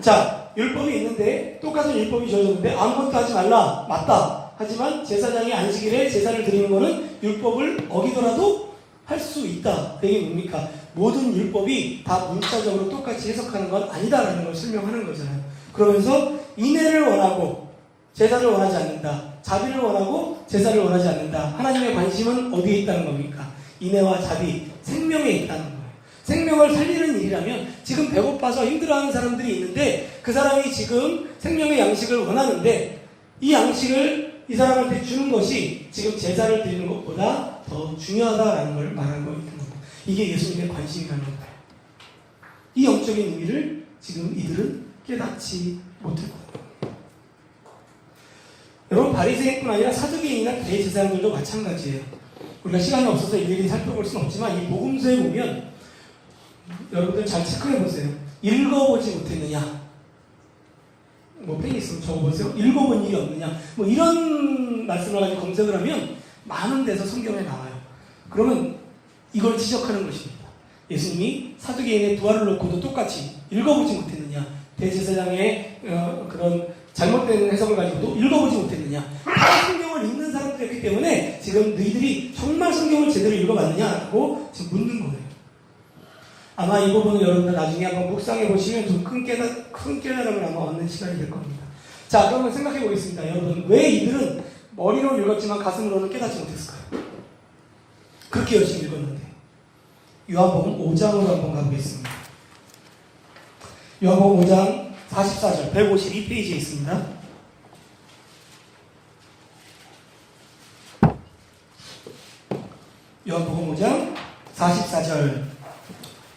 자, 율법이 있는데 똑같은 율법이 주어졌는데 아무것도 하지 말라. 맞다. 하지만 제사장이 안식일에 제사를 드리는 것은 율법을 어기더라도 할 수 있다. 그게 뭡니까? 모든 율법이 다 문자적으로 똑같이 해석하는 건 아니다라는 걸 설명하는 거잖아요. 그러면서 인애를 원하고 제사를 원하지 않는다. 자비를 원하고 제사를 원하지 않는다. 하나님의 관심은 어디에 있다는 겁니까? 인애와 자비, 생명에 있다는 거예요. 생명을 살리는 일이라면 지금 배고파서 힘들어하는 사람들이 있는데 그 사람이 지금 생명의 양식을 원하는데 이 양식을 이 사람한테 주는 것이 지금 제사를 드리는 것보다 더 중요하다라는 걸 말하고 있는 겁니다. 이게 예수님의 관심이라는 거예요. 이 영적인 의미를 지금 이들은 깨닫지 못했다. 여러분, 바리새인뿐 아니라 사두개인이나 대제사장들도 마찬가지예요. 우리가 시간이 없어서 일일이 살펴볼 수는 없지만 이 복음서에 보면 여러분들 잘 체크해 보세요. 읽어보지 못했느냐? 뭐 펜이 있으면 적어보세요. 읽어본 일이 없느냐? 뭐 이런 말씀을 가지고 검색을 하면 많은 데서 성경에 나와요. 그러면 이걸 지적하는 것입니다. 예수님이 사두개인의 부활을 놓고도 똑같이 읽어보지 못했느냐? 대제사장의 그런 잘못된 해석을 가지고도 읽어보지 못했느냐? 다 성경을 읽는 사람들이었기 때문에 지금 너희들이 정말 성경을 제대로 읽어봤느냐고 지금 묻는 거예요. 아마 이 부분은 여러분들 나중에 한번 묵상해 보시면 좀 큰 깨달음을 아마 얻는 시간이 될 겁니다. 자, 그러면 생각해 보겠습니다. 여러분, 왜 이들은 머리로 읽었지만 가슴으로는 깨닫지 못했을까요? 그렇게 열심히 읽었는데. 요한복음 5장으로 한번 가보겠습니다. 요한복음 5장 44절 152페이지에 있습니다. 요한복음 5장 44절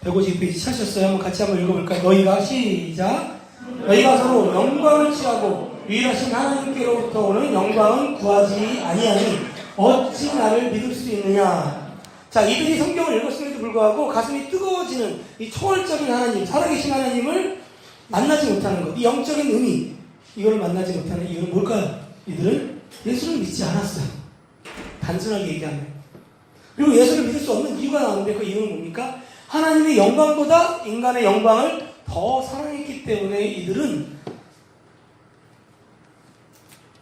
152페이지 찾으셨어요? 한번 같이 한번 읽어볼까요? 너희가 시작. 너희가 서로 영광을 취하고 유일하신 하나님께로부터 오는 영광은 구하지 아니하니 어찌 나를 믿을 수 있느냐. 자, 이들이 성경을 읽었음에도 불구하고 가슴이 뜨거워지는 이 초월적인 하나님, 살아계신 하나님을 만나지 못하는 것, 이 영적인 의미, 이걸 만나지 못하는 이유는 뭘까요? 이들은 예수를 믿지 않았어요. 단순하게 얘기하면. 그리고 예수를 믿을 수 없는 이유가 나오는데 그 이유는 뭡니까? 하나님의 영광보다 인간의 영광을 더 사랑했기 때문에 이들은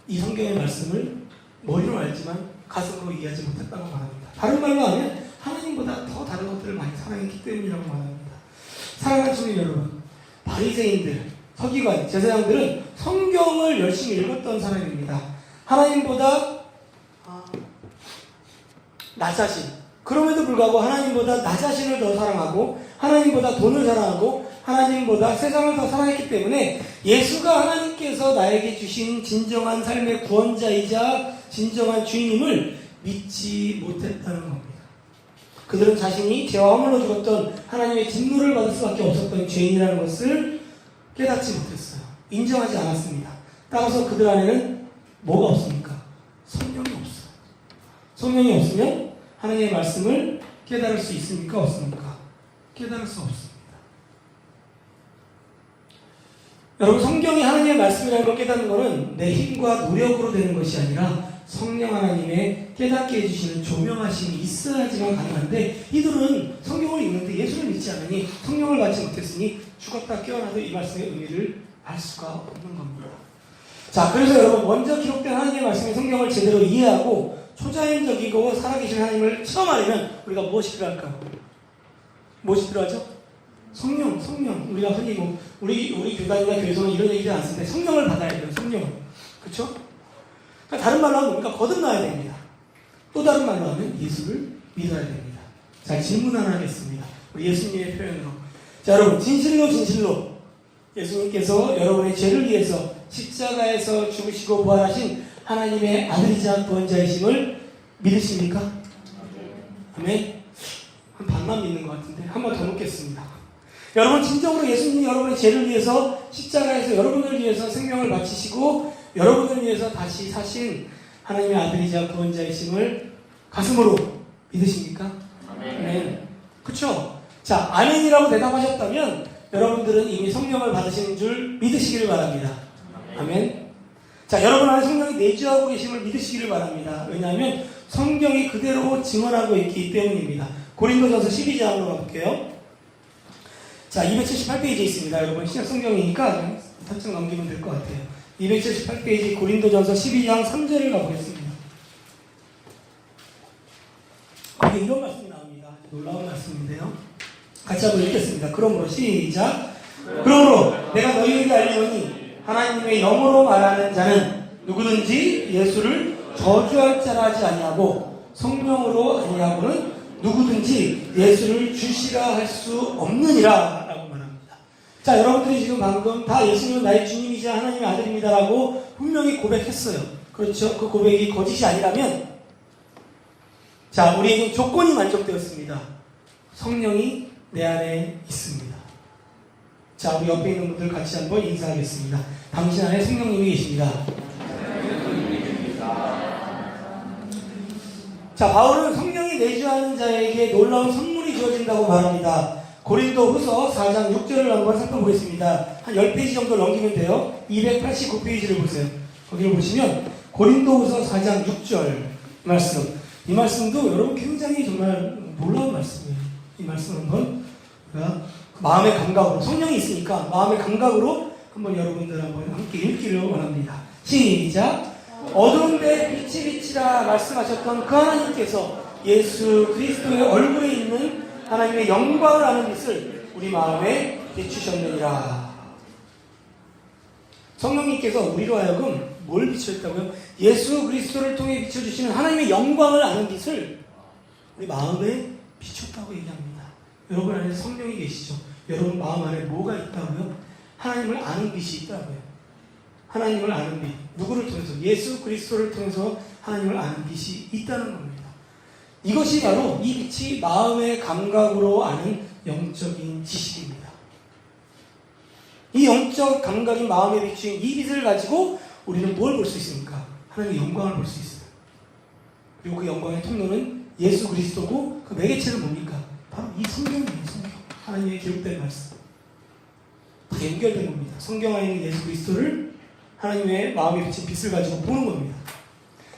이 성경의 말씀을 머리로 알지만 가슴으로 이해하지 못했다고 말합니다. 다른 말로 하면 하나님보다 더 다른 것들을 많이 사랑했기 때문이라고 말합니다. 사랑하는 주님 여러분, 바리새인들, 서기관, 제사장들은 성경을 열심히 읽었던 사람입니다. 하나님보다 나 자신, 그럼에도 불구하고 하나님보다 나 자신을 더 사랑하고 하나님보다 돈을 사랑하고 하나님보다 세상을 더 사랑했기 때문에 예수가 하나님께서 나에게 주신 진정한 삶의 구원자이자 진정한 주인임을 믿지 못했다는 겁니다. 그들은 자신이 죄와 허물로 죽었던 하나님의 진노를 받을 수밖에 없었던 죄인이라는 것을 깨닫지 못했어요. 인정하지 않았습니다. 따라서 그들 안에는 뭐가 없습니까? 성령이 없어요. 성령이 없으면 하나님의 말씀을 깨달을 수 있습니까? 없습니까? 깨달을 수 없습니다. 여러분, 성경이 하나님의 말씀이라는 걸 깨닫는 것은 내 힘과 노력으로 되는 것이 아니라 성령 하나님의 깨닫게 해주시는 조명하심이 있어야지만 가능한데 이들은 성경을 읽는데 예수를 믿지 않으니 성령을 받지 못했으니 죽었다 깨어나도 이 말씀의 의미를 알 수가 없는 겁니다. 자, 그래서 여러분, 먼저 기록된 하나님의 말씀의 성경을 제대로 이해하고 초자연적이고 살아계신 하나님을 체험하려면 우리가 무엇이 필요할까요? 무엇이 필요하죠? 성령. 우리가 흔히 우리 교단이나 교회에서는 이런 얘기를 안 쓰는데 성령을 받아야 돼요. 성령을. 그렇죠? 그러니까 다른 말로 하면 우리가 거듭나야 됩니다. 또 다른 말로 하면 예수를 믿어야 됩니다. 자, 질문 하나 하겠습니다. 우리 예수님의 표현으로. 자, 여러분, 진실로 예수님께서 여러분의 죄를 위해서 십자가에서 죽으시고 부활하신 하나님의 아들이자 구원자이심을 믿으십니까? 아멘. 한 반만 믿는 것 같은데 한 번 더 묻겠습니다. 여러분, 진정으로 예수님이 여러분의 죄를 위해서 십자가에서 여러분을 위해서 생명을 바치시고 여러분을 위해서 다시 사신 하나님의 아들이자 구원자이심을 가슴으로 믿으십니까? 아멘. 그쵸? 자, 아멘이라고 대답하셨다면 여러분들은 이미 성령을 받으신 줄 믿으시기를 바랍니다. 아멘. 자, 여러분 안에 성령이 내주하고 계심을 믿으시기를 바랍니다. 왜냐하면 성경이 그대로 증언하고 있기 때문입니다. 고린도전서 12장으로 가볼게요. 자, 278페이지에 있습니다. 여러분, 신약 성경이니까 살짝 넘기면 될 것 같아요. 278페이지 고린도전서 12장 3절을 가보겠습니다. 거기 이런 말씀이 나옵니다. 놀라운 말씀인데요. 같이 한번 읽겠습니다. 그러므로 시작. 그러므로 내가 너희에게 알리노니 하나님의 영으로 말하는 자는 누구든지 예수를 저주할 자라 하지 아니하고 성령으로 아니하고는 누구든지 예수를 주시라 할 수 없느니라 라고 말합니다. 자, 여러분들이 지금 방금 다 예수님은 나의 주님이자 하나님의 아들입니다 라고 분명히 고백했어요. 그렇죠? 그 고백이 거짓이 아니라면 자, 우리에게 조건이 만족되었습니다. 성령이 내 안에 있습니다. 자, 우리 옆에 있는 분들 같이 한번 인사하겠습니다. 당신 안에 성령님이 계십니다. 자, 바울은 성령이 내주하는 자에게 놀라운 선물이 주어진다고 말합니다. 고린도후서 4장 6절을 한번 살펴보겠습니다. 한 10페이지 정도 넘기면 돼요. 289페이지를 보세요. 거기를 보시면 고린도후서 4장 6절 말씀. 이 말씀도 여러분 굉장히 정말 놀라운 말씀이에요. 이 말씀 한번 우리가 마음의 감각으로, 성령이 있으니까 마음의 감각으로 한번 여러분들 한번 함께 읽기를 원합니다. 시작. 어두운데 빛이 비치라 말씀하셨던 그 하나님께서 예수 그리스도의 얼굴에 있는 하나님의 영광을 아는 빛을 우리 마음에 비추셨느니라. 성령님께서 우리로 하여금 뭘 비추셨다고요? 예수 그리스도를 통해 비춰주시는 하나님의 영광을 아는 빛을 우리 마음에 비췄다고 얘기합니다. 여러분 안에 성령이 계시죠? 여러분 마음 안에 뭐가 있다고요? 하나님을 아는 빛이 있다고요. 하나님을 아는 빛. 누구를 통해서? 예수 그리스도를 통해서 하나님을 아는 빛이 있다는 겁니다. 이것이 바로 이 빛이 마음의 감각으로 아는 영적인 지식입니다. 이 영적 감각인 마음에 비추인 이 빛을 가지고 우리는 뭘 볼 수 있습니까? 하나님의 영광을 볼 수 있어요. 그리고 그 영광의 통로는 예수 그리스도고 그 매개체는 뭡니까? 바로 이 성경이에요. 성경. 하나님의 기록된 말씀. 다 연결된 겁니다. 성경 안에 있는 예수 그리스도를 하나님의 마음에 비친 빛을 가지고 보는 겁니다.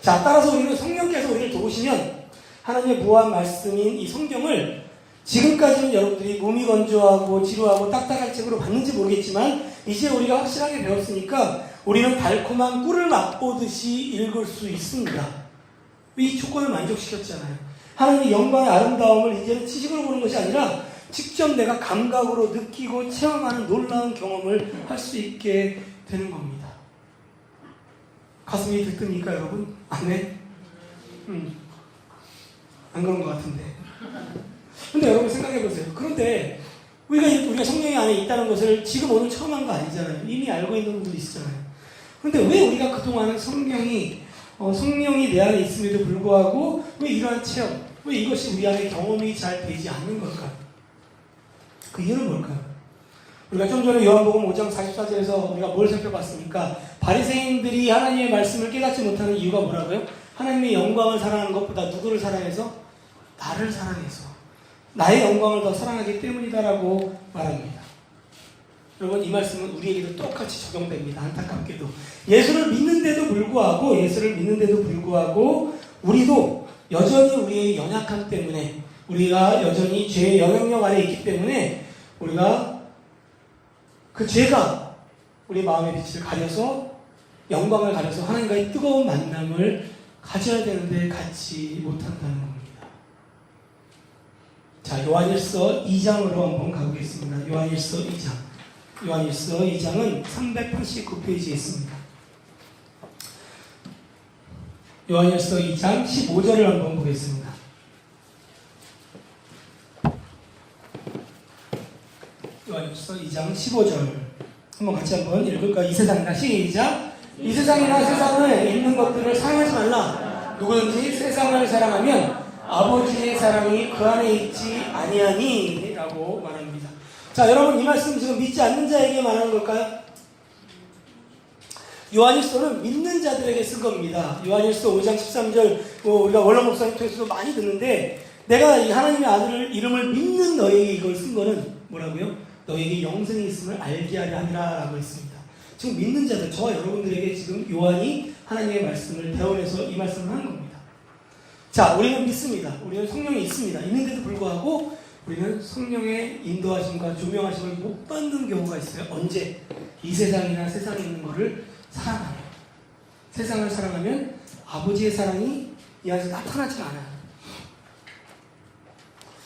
자, 따라서 우리는 성령께서 우리를 도우시면 하나님의 무한 말씀인 이 성경을 지금까지는 여러분들이 몸이 건조하고 지루하고 딱딱한 책으로 봤는지 모르겠지만 이제 우리가 확실하게 배웠으니까 우리는 달콤한 꿀을 맛보듯이 읽을 수 있습니다. 이 조건을 만족시켰잖아요. 하나님의 영광의 아름다움을 이제는 지식으로 보는 것이 아니라 직접 내가 감각으로 느끼고 체험하는 놀라운 경험을 할 수 있게 되는 겁니다. 가슴이 들뜨니까 여러분? 아멘? 안 그런 것 같은데. 근데 여러분 생각해 보세요. 그런데 우리가 성령이 안에 있다는 것을 지금 오늘 처음 한 거 아니잖아요. 이미 알고 있는 분들이 있잖아요. 그런데 왜 우리가 그동안은 성령이 내 안에 있음에도 불구하고 왜 이러한 체험, 왜 이것이 우리 안에 경험이 잘 되지 않는 걸까요? 그 이유는 뭘까요? 우리가 좀 전에 요한복음 5장 44절에서 우리가 뭘 살펴봤습니까? 바리새인들이 하나님의 말씀을 깨닫지 못하는 이유가 뭐라고요? 하나님의 영광을 사랑하는 것보다 누구를 사랑해서? 나를 사랑해서 나의 영광을 더 사랑하기 때문이다라고 말합니다. 여러분 이 말씀은 우리에게도 똑같이 적용됩니다. 안타깝게도 예수를 믿는데도 불구하고 우리도 여전히 우리의 연약함 때문에 우리가 여전히 죄의 영향력 아래 있기 때문에 우리가 그 죄가 우리 마음의 빛을 가려서 영광을 가려서 하나님과의 뜨거운 만남을 가져야 되는데 갖지 못한다는 겁니다. 자, 요한일서 2장으로 한번 가보겠습니다. 요한일서 2장은 389페이지에 있습니다. 요한일서 2장 15절을 한번 보겠습니다. 요한일서 2장 15절 한번 같이 한번 읽을까요? 이 세상이나 시작. 이 세상이나 세상을 있는 것들을 사랑하지 말라. 누구든지 세상을 사랑하면 아버지의 사랑이 그 안에 있지 아니하니 라고 말합니다. 자, 여러분 이 말씀 지금 믿지 않는 자에게 말하는 걸까요? 요한일서는 믿는 자들에게 쓴 겁니다. 요한일서 5장 13절 우리가 원로 목사님 통해서도 많이 듣는데 내가 이 하나님의 아들 이름을 믿는 너에게 이걸 쓴 거는 뭐라고요? 너에게 영생이 있음을 알게 하려 함이라 라고 했습니다. 지금 믿는 자들, 저와 여러분들에게 지금 요한이 하나님의 말씀을 대원해서 이 말씀을 하는 겁니다. 자, 우리는 믿습니다. 우리는 성령이 있습니다. 있는데도 불구하고 우리는 성령의 인도하심과 조명하심을 못 받는 경우가 있어요. 언제? 이 세상이나 세상에 있는 것을 사랑하면. 세상을 사랑하면 아버지의 사랑이 이 안에서 나타나지 않아요.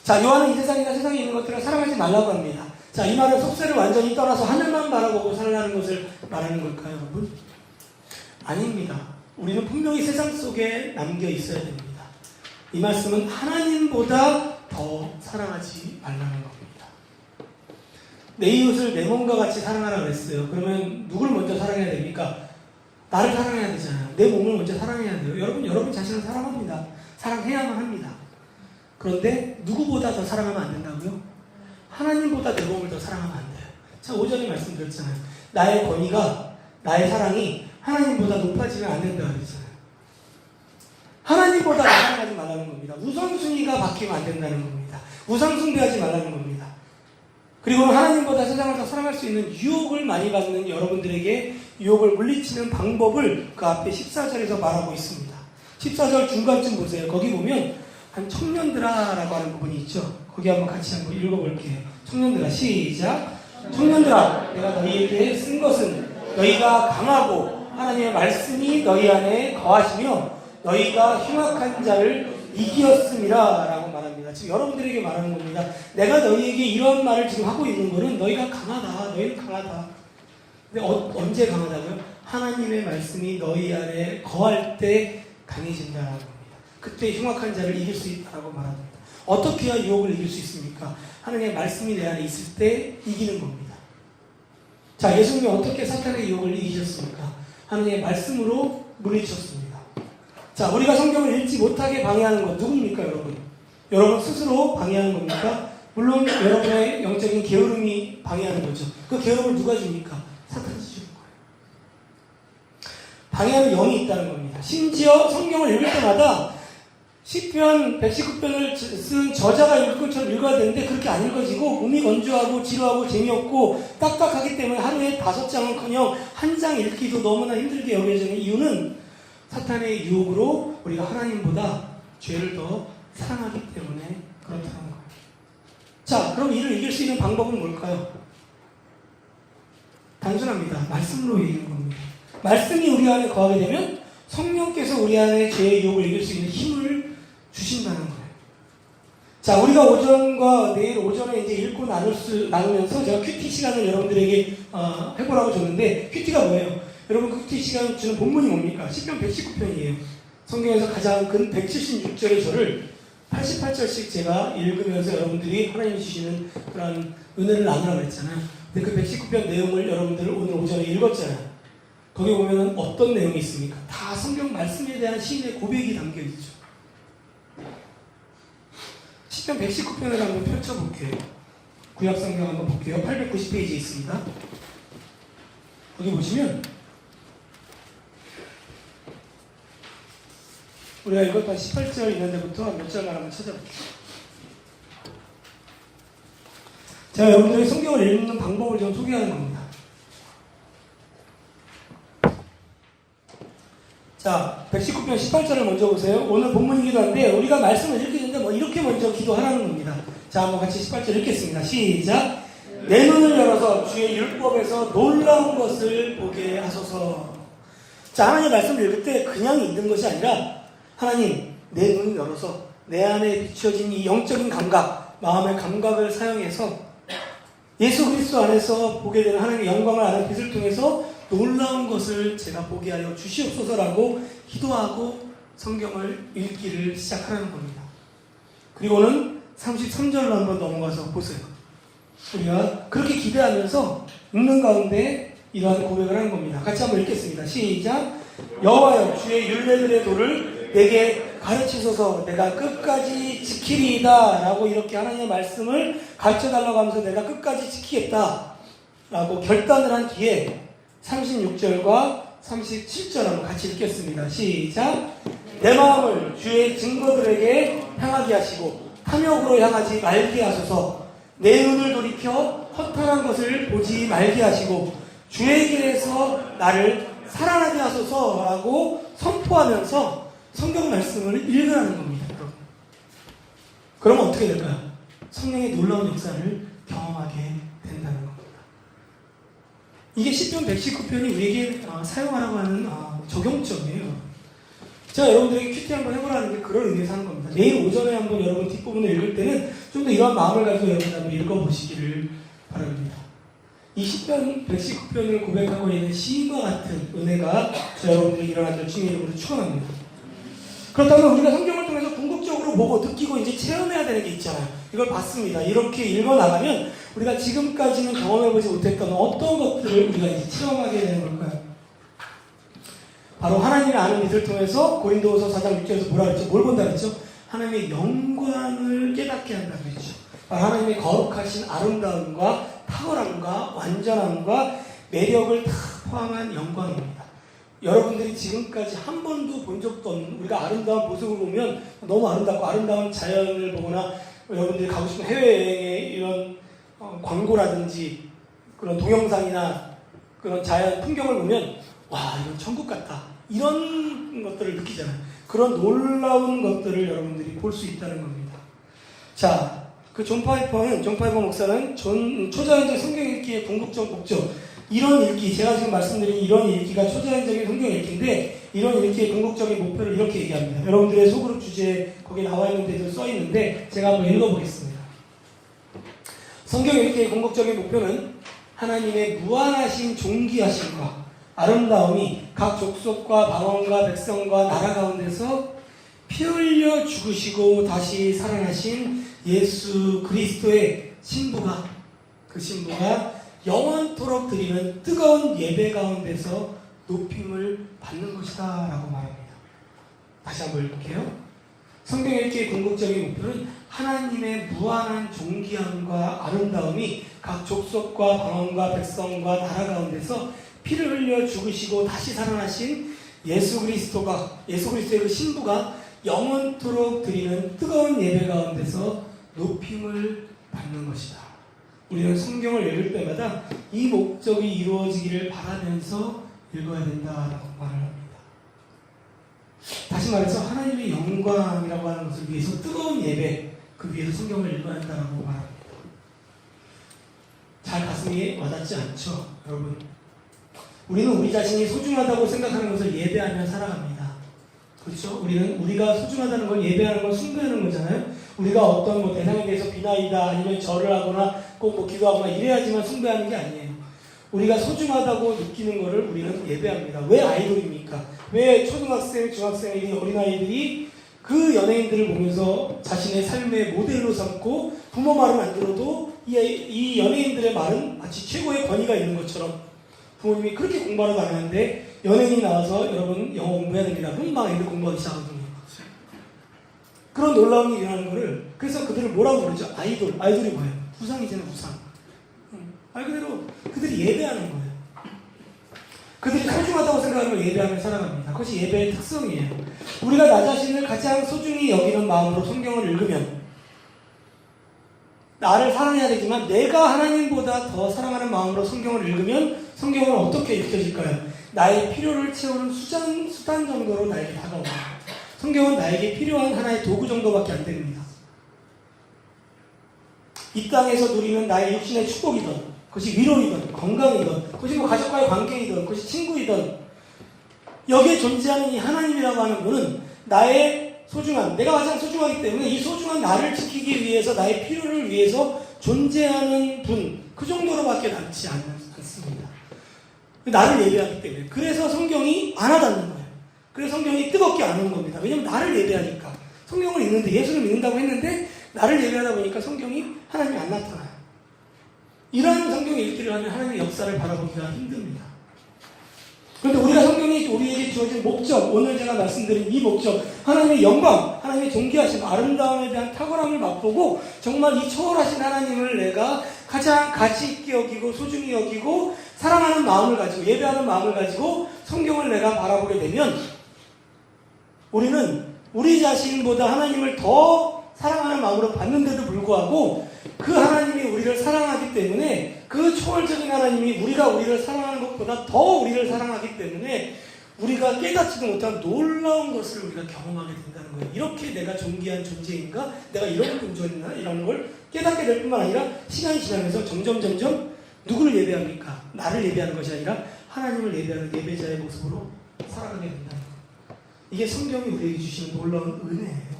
자, 요한은 이 세상이나 세상에 있는 것들을 사랑하지 말라고 합니다. 자, 이 말은 속세를 완전히 떠나서 하늘만 바라보고 살라는 것을 말하는 걸까요, 여러분? 아닙니다. 우리는 분명히 세상 속에 남겨 있어야 됩니다. 이 말씀은 하나님보다 더 사랑하지 말라는 겁니다. 내 이웃을 내 몸과 같이 사랑하라 그랬어요. 그러면 누굴 먼저 사랑해야 됩니까? 나를 사랑해야 되잖아요. 내 몸을 먼저 사랑해야 돼요. 여러분 자신을 사랑합니다. 사랑해야만 합니다. 그런데 누구보다 더 사랑하면 안 된다고요? 하나님보다 내 몸을 더 사랑하면 안 돼요. 자, 오전에 말씀드렸잖아요. 나의 권위가, 나의 사랑이 하나님보다 높아지면 안 된다고 그랬잖아요. 하나님보다 나아가지 말라는 겁니다. 우선순위가 바뀌면 안 된다는 겁니다. 우상숭배하지 말라는 겁니다. 그리고 하나님보다 세상을 더 사랑할 수 있는 유혹을 많이 받는 여러분들에게 유혹을 물리치는 방법을 그 앞에 14절에서 말하고 있습니다. 14절 중간쯤 보세요. 거기 보면 한 청년들아 라고 하는 부분이 있죠. 거기 한번 같이 한번 읽어볼게요. 청년들아, 시작. 청년들아, 내가 너희에게 쓴 것은 너희가 강하고 하나님의 말씀이 너희 안에 거하시며 너희가 흉악한 자를 이기었음이라 라고 말합니다. 지금 여러분들에게 말하는 겁니다. 내가 너희에게 이런 말을 지금 하고 있는 것은 너희가 강하다. 너희는 강하다. 근데 언제 강하다고요? 하나님의 말씀이 너희 안에 거할 때 강해진다라고 합니다. 그때 흉악한 자를 이길 수 있다라고 말합니다. 어떻게 해야 유혹을 이길 수 있습니까? 하나님의 말씀이 내 안에 있을 때 이기는 겁니다. 자, 예수님이 어떻게 사탄의 유혹을 이기셨습니까? 하나님의 말씀으로 물리쳤습니다. 자, 우리가 성경을 읽지 못하게 방해하는 건 누굽니까, 여러분? 여러분 스스로 방해하는 겁니까? 물론 여러분의 영적인 게으름이 방해하는 거죠. 그 게으름을 누가 줍니까? 사탄이 주는 거예요. 방해하는 영이 있다는 겁니다. 심지어 성경을 읽을 때마다 시편 119편을 쓴 저자가 읽을 것처럼 읽어야 되는데 그렇게 안 읽어지고 몸이 건조하고 지루하고 재미없고 딱딱하기 때문에 하루에 5장은커녕 한 장 읽기도 너무나 힘들게 여겨지는 이유는 사탄의 유혹으로 우리가 하나님보다 죄를 더 사랑하기 때문에 그렇다는 거예요. 자, 그럼 이를 이길 수 있는 방법은 뭘까요? 단순합니다. 말씀으로 이기는 겁니다. 말씀이 우리 안에 거하게 되면 성령께서 우리 안에 죄의 유혹을 이길 수 있는 힘을 주신다는 거예요. 자, 우리가 오전과 내일 오전에 이제 읽고 나누면서 제가 큐티 시간을 여러분들에게 해보라고 줬는데, 큐티가 뭐예요? 여러분, 그 큐티 시간 주는 본문이 뭡니까? 시편 119편이에요. 성경에서 가장 근 176절의 절을 88절씩 제가 읽으면서 여러분들이 하나님이 주시는 그런 은혜를 나누라고 했잖아요. 근데 그 119편 내용을 여러분들 오늘 오전에 읽었잖아요. 거기 보면 어떤 내용이 있습니까? 다 성경 말씀에 대한 시인의 고백이 담겨 있죠. 시편 119편을 한번 펼쳐볼게요. 구약성경 한번 볼게요. 890페이지에 있습니다. 거기 보시면 우리가 읽었던 18절 있는 데부터 몇 절만 한번 찾아볼게요. 제가 여러분들이 성경을 읽는 방법을 좀 소개하는 겁니다. 자, 119편 18절을 먼저 보세요. 오늘 본문이기도 한데 우리가 말씀을 읽게 되는데 이렇게 먼저 기도하라는 겁니다. 자, 한번 같이 18절 읽겠습니다. 시작. 내 눈을 열어서 주의 율법에서 놀라운 것을 보게 하소서. 자, 하나님의 말씀을 읽을 때 그냥 읽는 것이 아니라 하나님, 내 눈을 열어서 내 안에 비춰진 이 영적인 감각, 마음의 감각을 사용해서 예수 그리스도 안에서 보게 되는 하나님의 영광을 아는 빛을 통해서 놀라운 것을 제가 보게 하여 주시옵소서라고 기도하고 성경을 읽기를 시작하는 겁니다. 그리고는 33절로 한번 넘어가서 보세요. 우리가 그렇게 기대하면서 읽는 가운데 이러한 고백을 하는 겁니다. 같이 한번 읽겠습니다. 시작. 여호와여, 주의 율례들의 도를 내게 가르치소서. 내가 끝까지 지키리이다 라고 이렇게 하나님의 말씀을 가르쳐달라고 하면서 내가 끝까지 지키겠다 라고 결단을 한 뒤에 36절과 37절 한번 같이 읽겠습니다. 시작. 내 마음을 주의 증거들에게 향하게 하시고 탐욕으로 향하지 말게 하소서. 내 눈을 돌이켜 허탄한 것을 보지 말게 하시고 주의 길에서 나를 살아나게 하소서라고 선포하면서 성경 말씀을 읽으라는 겁니다. 그러면 어떻게 될까요? 성령의 놀라운 역사를 경험하게 된다는 겁니다. 이게 시편 119편이 우리에게 사용하라고 하는 적용점이에요. 제가 여러분들에게 큐티 한번 해보라는 게 그런 의미에서 하는 겁니다. 내일 오전에 한번 여러분 뒷부분을 읽을 때는 좀 더 이러한 마음을 가지고 여러분 한번 읽어보시기를 바랍니다. 이 시편 119편을 고백하고 있는 시인과 같은 은혜가 저 여러분들이 일어나길 주님의 이름으로 축원합니다. 그렇다면 우리가 성경을 통해서 궁극적으로 보고 느끼고 이제 체험해야 되는 게 있잖아요. 이걸 봤습니다. 이렇게 읽어나가면 우리가 지금까지는 경험해보지 못했던 어떤 것들을 우리가 이제 체험하게 되는 걸까요? 바로 하나님의 아는 빛을 통해서 고린도후서 4장 6절에서 뭐라 그랬죠? 뭘 본다 그랬죠? 하나님의 영광을 깨닫게 한다고 했죠. 하나님의 거룩하신 아름다움과 탁월함과 완전함과 매력을 다 포함한 영광입니다. 여러분들이 지금까지 한 번도 본 적도 없는, 우리가 아름다운 모습을 보면 너무 아름답고 아름다운 자연을 보거나 여러분들이 가고 싶은 해외여행의 이런 광고라든지 그런 동영상이나 그런 자연 풍경을 보면 와, 이건 천국 같다, 이런 것들을 느끼잖아요. 그런 놀라운 것들을 여러분들이 볼 수 있다는 겁니다. 자, 그 존 파이퍼 목사는 초자연적 성경 읽기의 궁극적 목적, 이런 읽기, 제가 지금 말씀드린 이런 읽기가 초자연적인 성경 읽기인데, 이런 읽기의 궁극적인 목표를 이렇게 얘기합니다. 여러분들의 소그룹 주제에 거기 나와 있는 데도 써 있는데 제가 한번 읽어보겠습니다. 성경 읽기의 궁극적인 목표는 하나님의 무한하신 존귀하심과 아름다움이 각 족속과 방언과 백성과 나라 가운데서 피 흘려 죽으시고 다시 살아나신 예수 그리스도의 신부가, 그 신부가 영원토록 드리는 뜨거운 예배 가운데서 높임을 받는 것이다 라고 말합니다. 다시 한번 읽을게요. 성경 읽기의 궁극적인 목표는 하나님의 무한한 존귀함과 아름다움이 각 족속과 방언과 백성과 나라 가운데서 피를 흘려 죽으시고 다시 살아나신 예수 그리스도의 그 신부가 영원토록 드리는 뜨거운 예배 가운데서 높임을 받는 것이다. 우리는 성경을 읽을 때마다 이 목적이 이루어지기를 바라면서 읽어야 된다라고 말을 합니다. 다시 말해서 하나님의 영광이라고 하는 것을 위해서 뜨거운 예배, 그 위에서 성경을 읽어야 한다라고 말합니다. 잘 가슴에 와닿지 않죠, 여러분? 우리는 우리 자신이 소중하다고 생각하는 것을 예배하며 살아갑니다. 그렇죠? 우리가 소중하다는 건 예배하는 건 숭배하는 거잖아요. 우리가 어떤 대상에 대해서 비나이다, 아니면 절을 하거나 꼭 기도하거나 이래야지만 숭배하는 게 아니에요. 우리가 소중하다고 느끼는 거를 우리는 예배합니다. 왜 아이돌입니까? 왜 초등학생, 중학생, 어린아이들이 그 연예인들을 보면서 자신의 삶의 모델로 삼고 부모 말은 안 들어도 이 연예인들의 말은 마치 최고의 권위가 있는 것처럼, 부모님이 그렇게 공부하러도 안 하는데 연예인이 나와서 여러분 영어 공부해야 됩니다. 그럼 막 애들 공부하기 시작하거든요. 그런 놀라운 일이 일어나는 거를, 그래서 그들을 뭐라고 부르죠? 아이돌이 뭐예요? 우상이잖아요, 우상. 말 그대로 그들이 예배하는 거예요. 그들이 소중하다고 생각하는 걸 예배하며 살아갑니다. 그것이 예배의 특성이에요. 우리가 나 자신을 가장 소중히 여기는 마음으로 성경을 읽으면, 나를 사랑해야 되지만 내가 하나님보다 더 사랑하는 마음으로 성경을 읽으면 성경은 어떻게 읽혀질까요? 나의 필요를 채우는 수단 정도로 나에게 다가옵니다. 성경은 나에게 필요한 하나의 도구 정도밖에 안 됩니다. 이 땅에서 누리는 나의 육신의 축복이든, 그것이 위로이든 건강이든, 그것이 가족과의 관계이든, 그것이 친구이든, 여기에 존재하는 이 하나님이라고 하는 분은 나의 소중한, 내가 가장 소중하기 때문에 이 소중한 나를 지키기 위해서, 나의 필요를 위해서 존재하는 분, 그 정도로밖에 남지 않습니다. 나를 예배하기 때문에. 그래서 성경이 안 와닿는 거예요. 그래서 성경이 뜨겁게 안 오는 겁니다. 왜냐면 나를 예배하니까. 성경을 읽는데, 예수를 믿는다고 했는데 나를 예배하다 보니까 성경이, 하나님이 안 나타나요. 이러한 성경 읽기를 하면 하나님의 역사를 바라보기가 힘듭니다. 그런데 우리가 성경이 우리에게 주어진 목적, 오늘 제가 말씀드린 이 목적, 하나님의 영광, 하나님의 존귀하심, 아름다움에 대한 탁월함을 맛보고 정말 이 초월하신 하나님을 내가 가장 가치 있게 여기고 소중히 여기고 사랑하는 마음을 가지고, 예배하는 마음을 가지고 성경을 내가 바라보게 되면, 우리는 우리 자신보다 하나님을 더 사랑하는 마음으로 봤는데도 불구하고 그 하나님이 우리를 사랑하기 때문에, 그 초월적인 하나님이 우리를 사랑하는 것보다 더 우리를 사랑하기 때문에 우리가 깨닫지도 못한 놀라운 것을 우리가 경험하게 된다는 거예요. 이렇게 내가 존귀한 존재인가? 내가 이런 존재인가? 이라는 걸 깨닫게 될 뿐만 아니라 시간이 지나면서 점점 누구를 예배합니까? 나를 예배하는 것이 아니라 하나님을 예배하는 예배자의 모습으로 살아가게 된다는 거예요. 이게 성경이 우리에게 주시는 놀라운 은혜예요.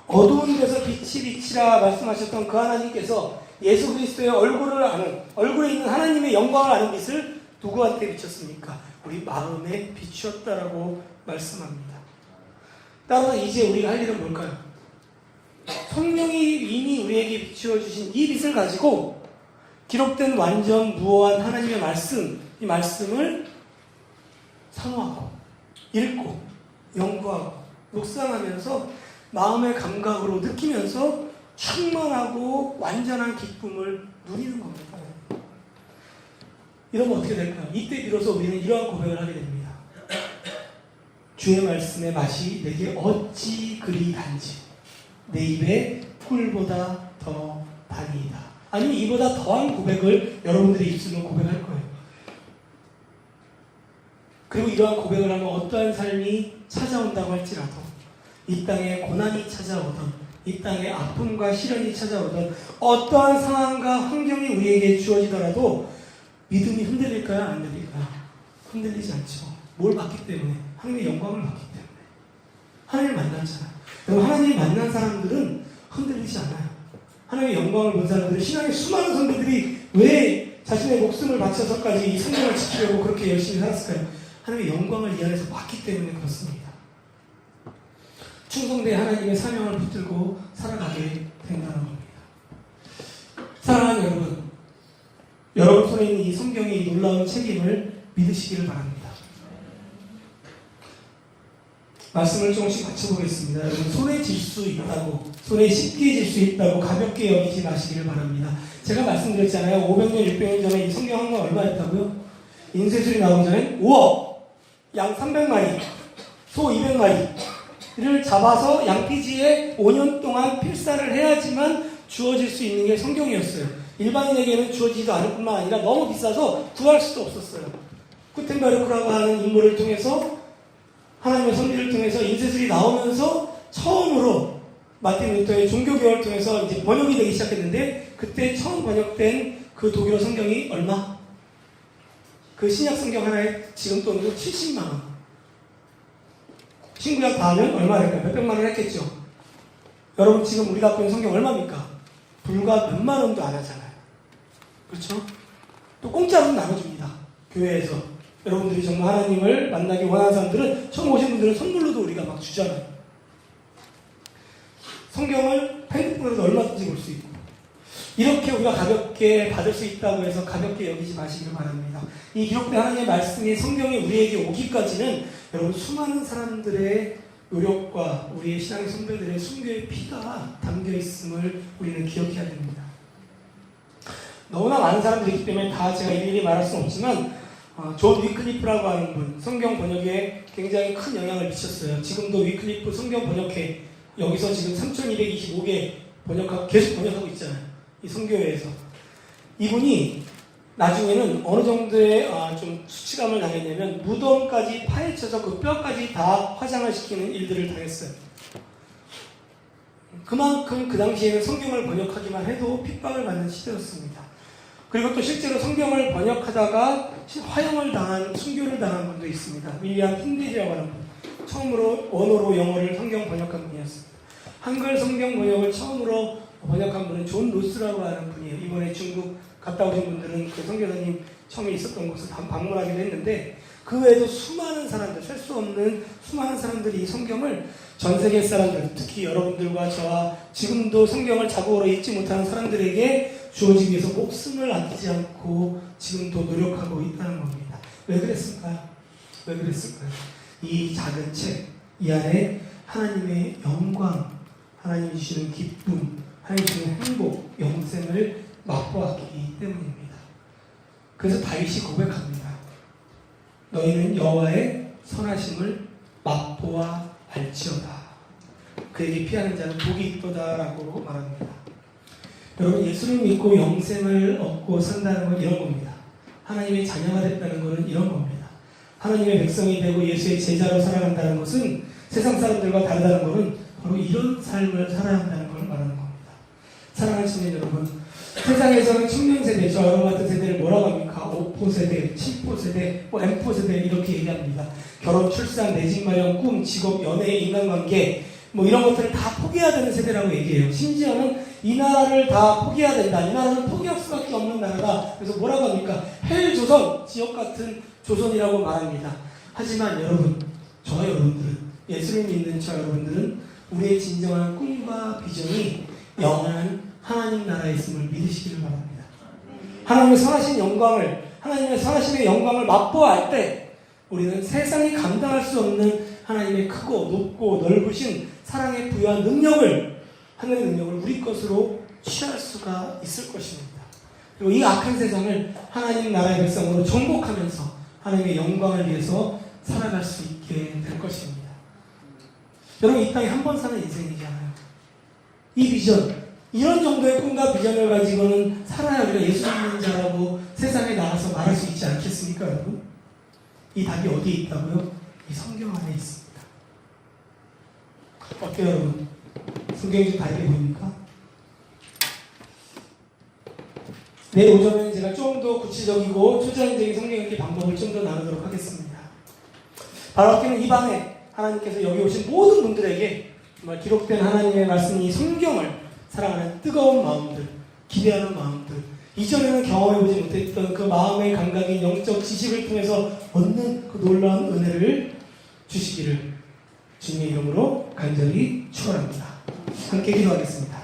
어두운 데서 빛이라 말씀하셨던 그 하나님께서 예수 그리스도의 얼굴에 있는 하나님의 영광을 아는 빛을 누구한테 비쳤습니까? 우리 마음에 비추었다라고 말씀합니다. 따라서 이제 우리가 할 일은 뭘까요? 성령이 이미 우리에게 비추어 주신 이 빛을 가지고 기록된 완전 무오한 하나님의 말씀, 이 말씀을 사모하고 읽고 연구하고 묵상하면서 마음의 감각으로 느끼면서 충만하고 완전한 기쁨을 누리는 겁니다. 이러면 어떻게 될까요? 이때 비로소 우리는 이러한 고백을 하게 됩니다. 주의 말씀의 맛이 내게 어찌 그리 단지 내 입에 꿀보다 더 단이다. 아니면 이보다 더한 고백을 여러분들의 입술로 고백할 거예요. 그리고 이러한 고백을 하면 어떠한 삶이 찾아온다고 할지라도 이 땅에 고난이 찾아오던 이 땅에 아픔과 시련이 찾아오던 어떠한 상황과 환경이 우리에게 주어지더라도 믿음이 흔들릴까요? 안 흔들릴까요? 흔들리지 않죠. 뭘 받기 때문에? 하나님의 영광을 받기 때문에. 하나님을 만났잖아요. 여러분, 하나님을 만난 사람들은 흔들리지 않아요. 하나님의 영광을 본 사람들은, 신앙의 수많은 성도들이 왜 자신의 목숨을 바쳐서까지 이 성경을 지키려고 그렇게 열심히 살았을까요? 하나님의 영광을 이 안에서 봤기 때문에 그렇습니다. 충성되어 하나님의 사명을 붙들고 살아가게 된다는 겁니다. 사랑하는 여러분, 여러분 손에 있는 이 성경의 이 놀라운 책임을 믿으시기를 바랍니다. 말씀을 조금씩 맞춰보겠습니다. 여러분, 손에 쥘 수 있다고, 손에 쉽게 쥘 수 있다고 가볍게 여기지 마시기를 바랍니다. 제가 말씀드렸잖아요. 500년, 600년 전에 이 성경 한 권 얼마였다고요? 인쇄술이 나오기 전에 5억, 양 300마리, 소 200마리를 잡아서 양피지에 5년 동안 필사를 해야지만 주어질 수 있는 게 성경이었어요. 일반인에게는 주어지지도 않을 뿐만 아니라 너무 비싸서 구할 수도 없었어요. 구텐베르크라고 하는 인물을 통해서, 하나님의 선비를 통해서 인쇄술이 나오면서 처음으로 마틴 루터의 종교개혁을 통해서 이제 번역이 되기 시작했는데, 그때 처음 번역된 그 독일어 성경이 얼마? 그 신약 성경 하나에 지금 돈으로 70만 원. 신구약 다 하면 얼마 될까요? 몇백만 원 했겠죠. 여러분, 지금 우리가 갖고 있는 성경 얼마입니까? 불과 몇만 원도 안 하잖아요. 그렇죠? 또 공짜로 나눠줍니다. 교회에서. 여러분들이 정말 하나님을 만나기 원하는 사람들은, 처음 오신 분들은 선물로도 우리가 막 주잖아요. 성경을 핸드폰으로도 얼마든지 볼 수 있고. 이렇게 우리가 가볍게 받을 수 있다고 해서 가볍게 여기지 마시길 바랍니다. 이 기록된 하나님의 말씀이 성경이 우리에게 오기까지는 여러분, 수많은 사람들의 노력과 우리의 신앙의 선배들의 순교의 피가 담겨 있음을 우리는 기억해야 됩니다. 너무나 많은 사람들이 있기 때문에 다 제가 일일이 말할 수는 없지만, 존 위클리프라고 하는 분, 성경 번역에 굉장히 큰 영향을 미쳤어요. 지금도 위클리프 성경 번역회, 여기서 지금 3225개 계속 번역하고 있잖아요. 이 선교회에서. 이분이 나중에는 어느 정도의 좀 수치감을 당했냐면, 무덤까지 파헤쳐서 그 뼈까지 다 화장을 시키는 일들을 당했어요. 그만큼 그 당시에는 성경을 번역하기만 해도 핍박을 받는 시대였습니다. 그리고 또 실제로 성경을 번역하다가 화형을 당한, 순교를 당한 분도 있습니다. 윌리엄 힌데이라고 하는 분. 처음으로 원어로 영어를 성경 번역한 분이었습니다. 한글 성경 번역을 처음으로 번역한 분은 존 로스라고 하는 분이에요. 이번에 중국 갔다 오신 분들은 그 선교사님 처음에 있었던 곳을 방문하기도 했는데, 그 외에도 수많은 사람들, 셀 수 없는 수많은 사람들이 이 성경을, 전 세계 사람들, 특히 여러분들과 저와 지금도 성경을 자국어로 읽지 못하는 사람들에게 주어지기 위해서 목숨을 아끼지 않고 지금도 노력하고 있다는 겁니다. 왜 그랬을까요? 왜 그랬을까요? 이 작은 책, 이 안에 하나님의 영광, 하나님이 주시는 기쁨, 하나님이 주시는 행복, 영생을 맛보았기 때문입니다. 그래서 다윗이 고백합니다. 너희는 여호와의 선하심을 맛보아 알지어다. 그에게 피하는 자는 복이 있도다라고 말합니다. 여러분, 예수를 믿고 영생을 얻고 산다는 건 이런 겁니다. 하나님의 자녀가 됐다는 것은 이런 겁니다. 하나님의 백성이 되고 예수의 제자로 살아간다는 것은, 세상 사람들과 다르다는 것은 바로 이런 삶을 살아야 한다는 걸 말하는 겁니다. 사랑하는 시민 여러분, 세상에서는 청년세대, 저 여러분 같은 세대를 뭐라고 합니까? 5포 세대, 7포 세대, M포 세대 이렇게 얘기합니다. 결혼, 출산, 내 집 마련, 꿈, 직업, 연애, 인간관계 이런 것들을 다 포기해야 되는 세대라고 얘기해요. 심지어는 이 나라를 다 포기해야 된다. 이 나라는 포기할 수밖에 없는 나라다. 그래서 뭐라고 합니까? 헬조선, 지옥 같은 조선이라고 말합니다. 하지만 여러분, 저 여러분들은, 예수를 믿는 저 여러분들은 우리의 진정한 꿈과 비전이 영원한 하나님 나라에 있음을 믿으시기를 바랍니다. 하나님의 선하신 영광을, 하나님의 선하심의 영광을 맛보아할 때 우리는 세상이 감당할 수 없는 하나님의 크고 높고 넓으신 사랑에 부여한 능력을 하늘의 능력을 우리 것으로 취할 수가 있을 것입니다. 그리고 이 악한 세상을 하나님 나라의 백성으로 정복하면서 하나님의 영광을 위해서 살아갈 수 있게 될 것입니다. 여러분, 이 땅에 한 번 사는 인생이잖아요. 이 비전, 이런 정도의 꿈과 비전을 가지고는 살아야 우리가 예수 믿는 자라고 세상에 나가서 말할 수 있지 않겠습니까, 여러분? 이 답이 어디에 있다고요? 이 성경 안에 있습니다. 어때요, 여러분? 성경이 좀 다르게 보입니까? 내일 오전에는 제가 좀 더 구체적이고 초자연적인 성경 읽기 방법을 좀 더 나누도록 하겠습니다. 바로 앞에는 이 밤에 하나님께서 여기 오신 모든 분들에게 정말 기록된 하나님의 말씀, 이 성경을 사랑하는 뜨거운 마음들, 기대하는 마음들, 이전에는 경험해보지 못했던 그 마음의 감각인 영적 지식을 통해서 얻는 그 놀라운 은혜를 주시기를 주님의 이름으로 간절히 축원합니다. 함께 기도하겠습니다.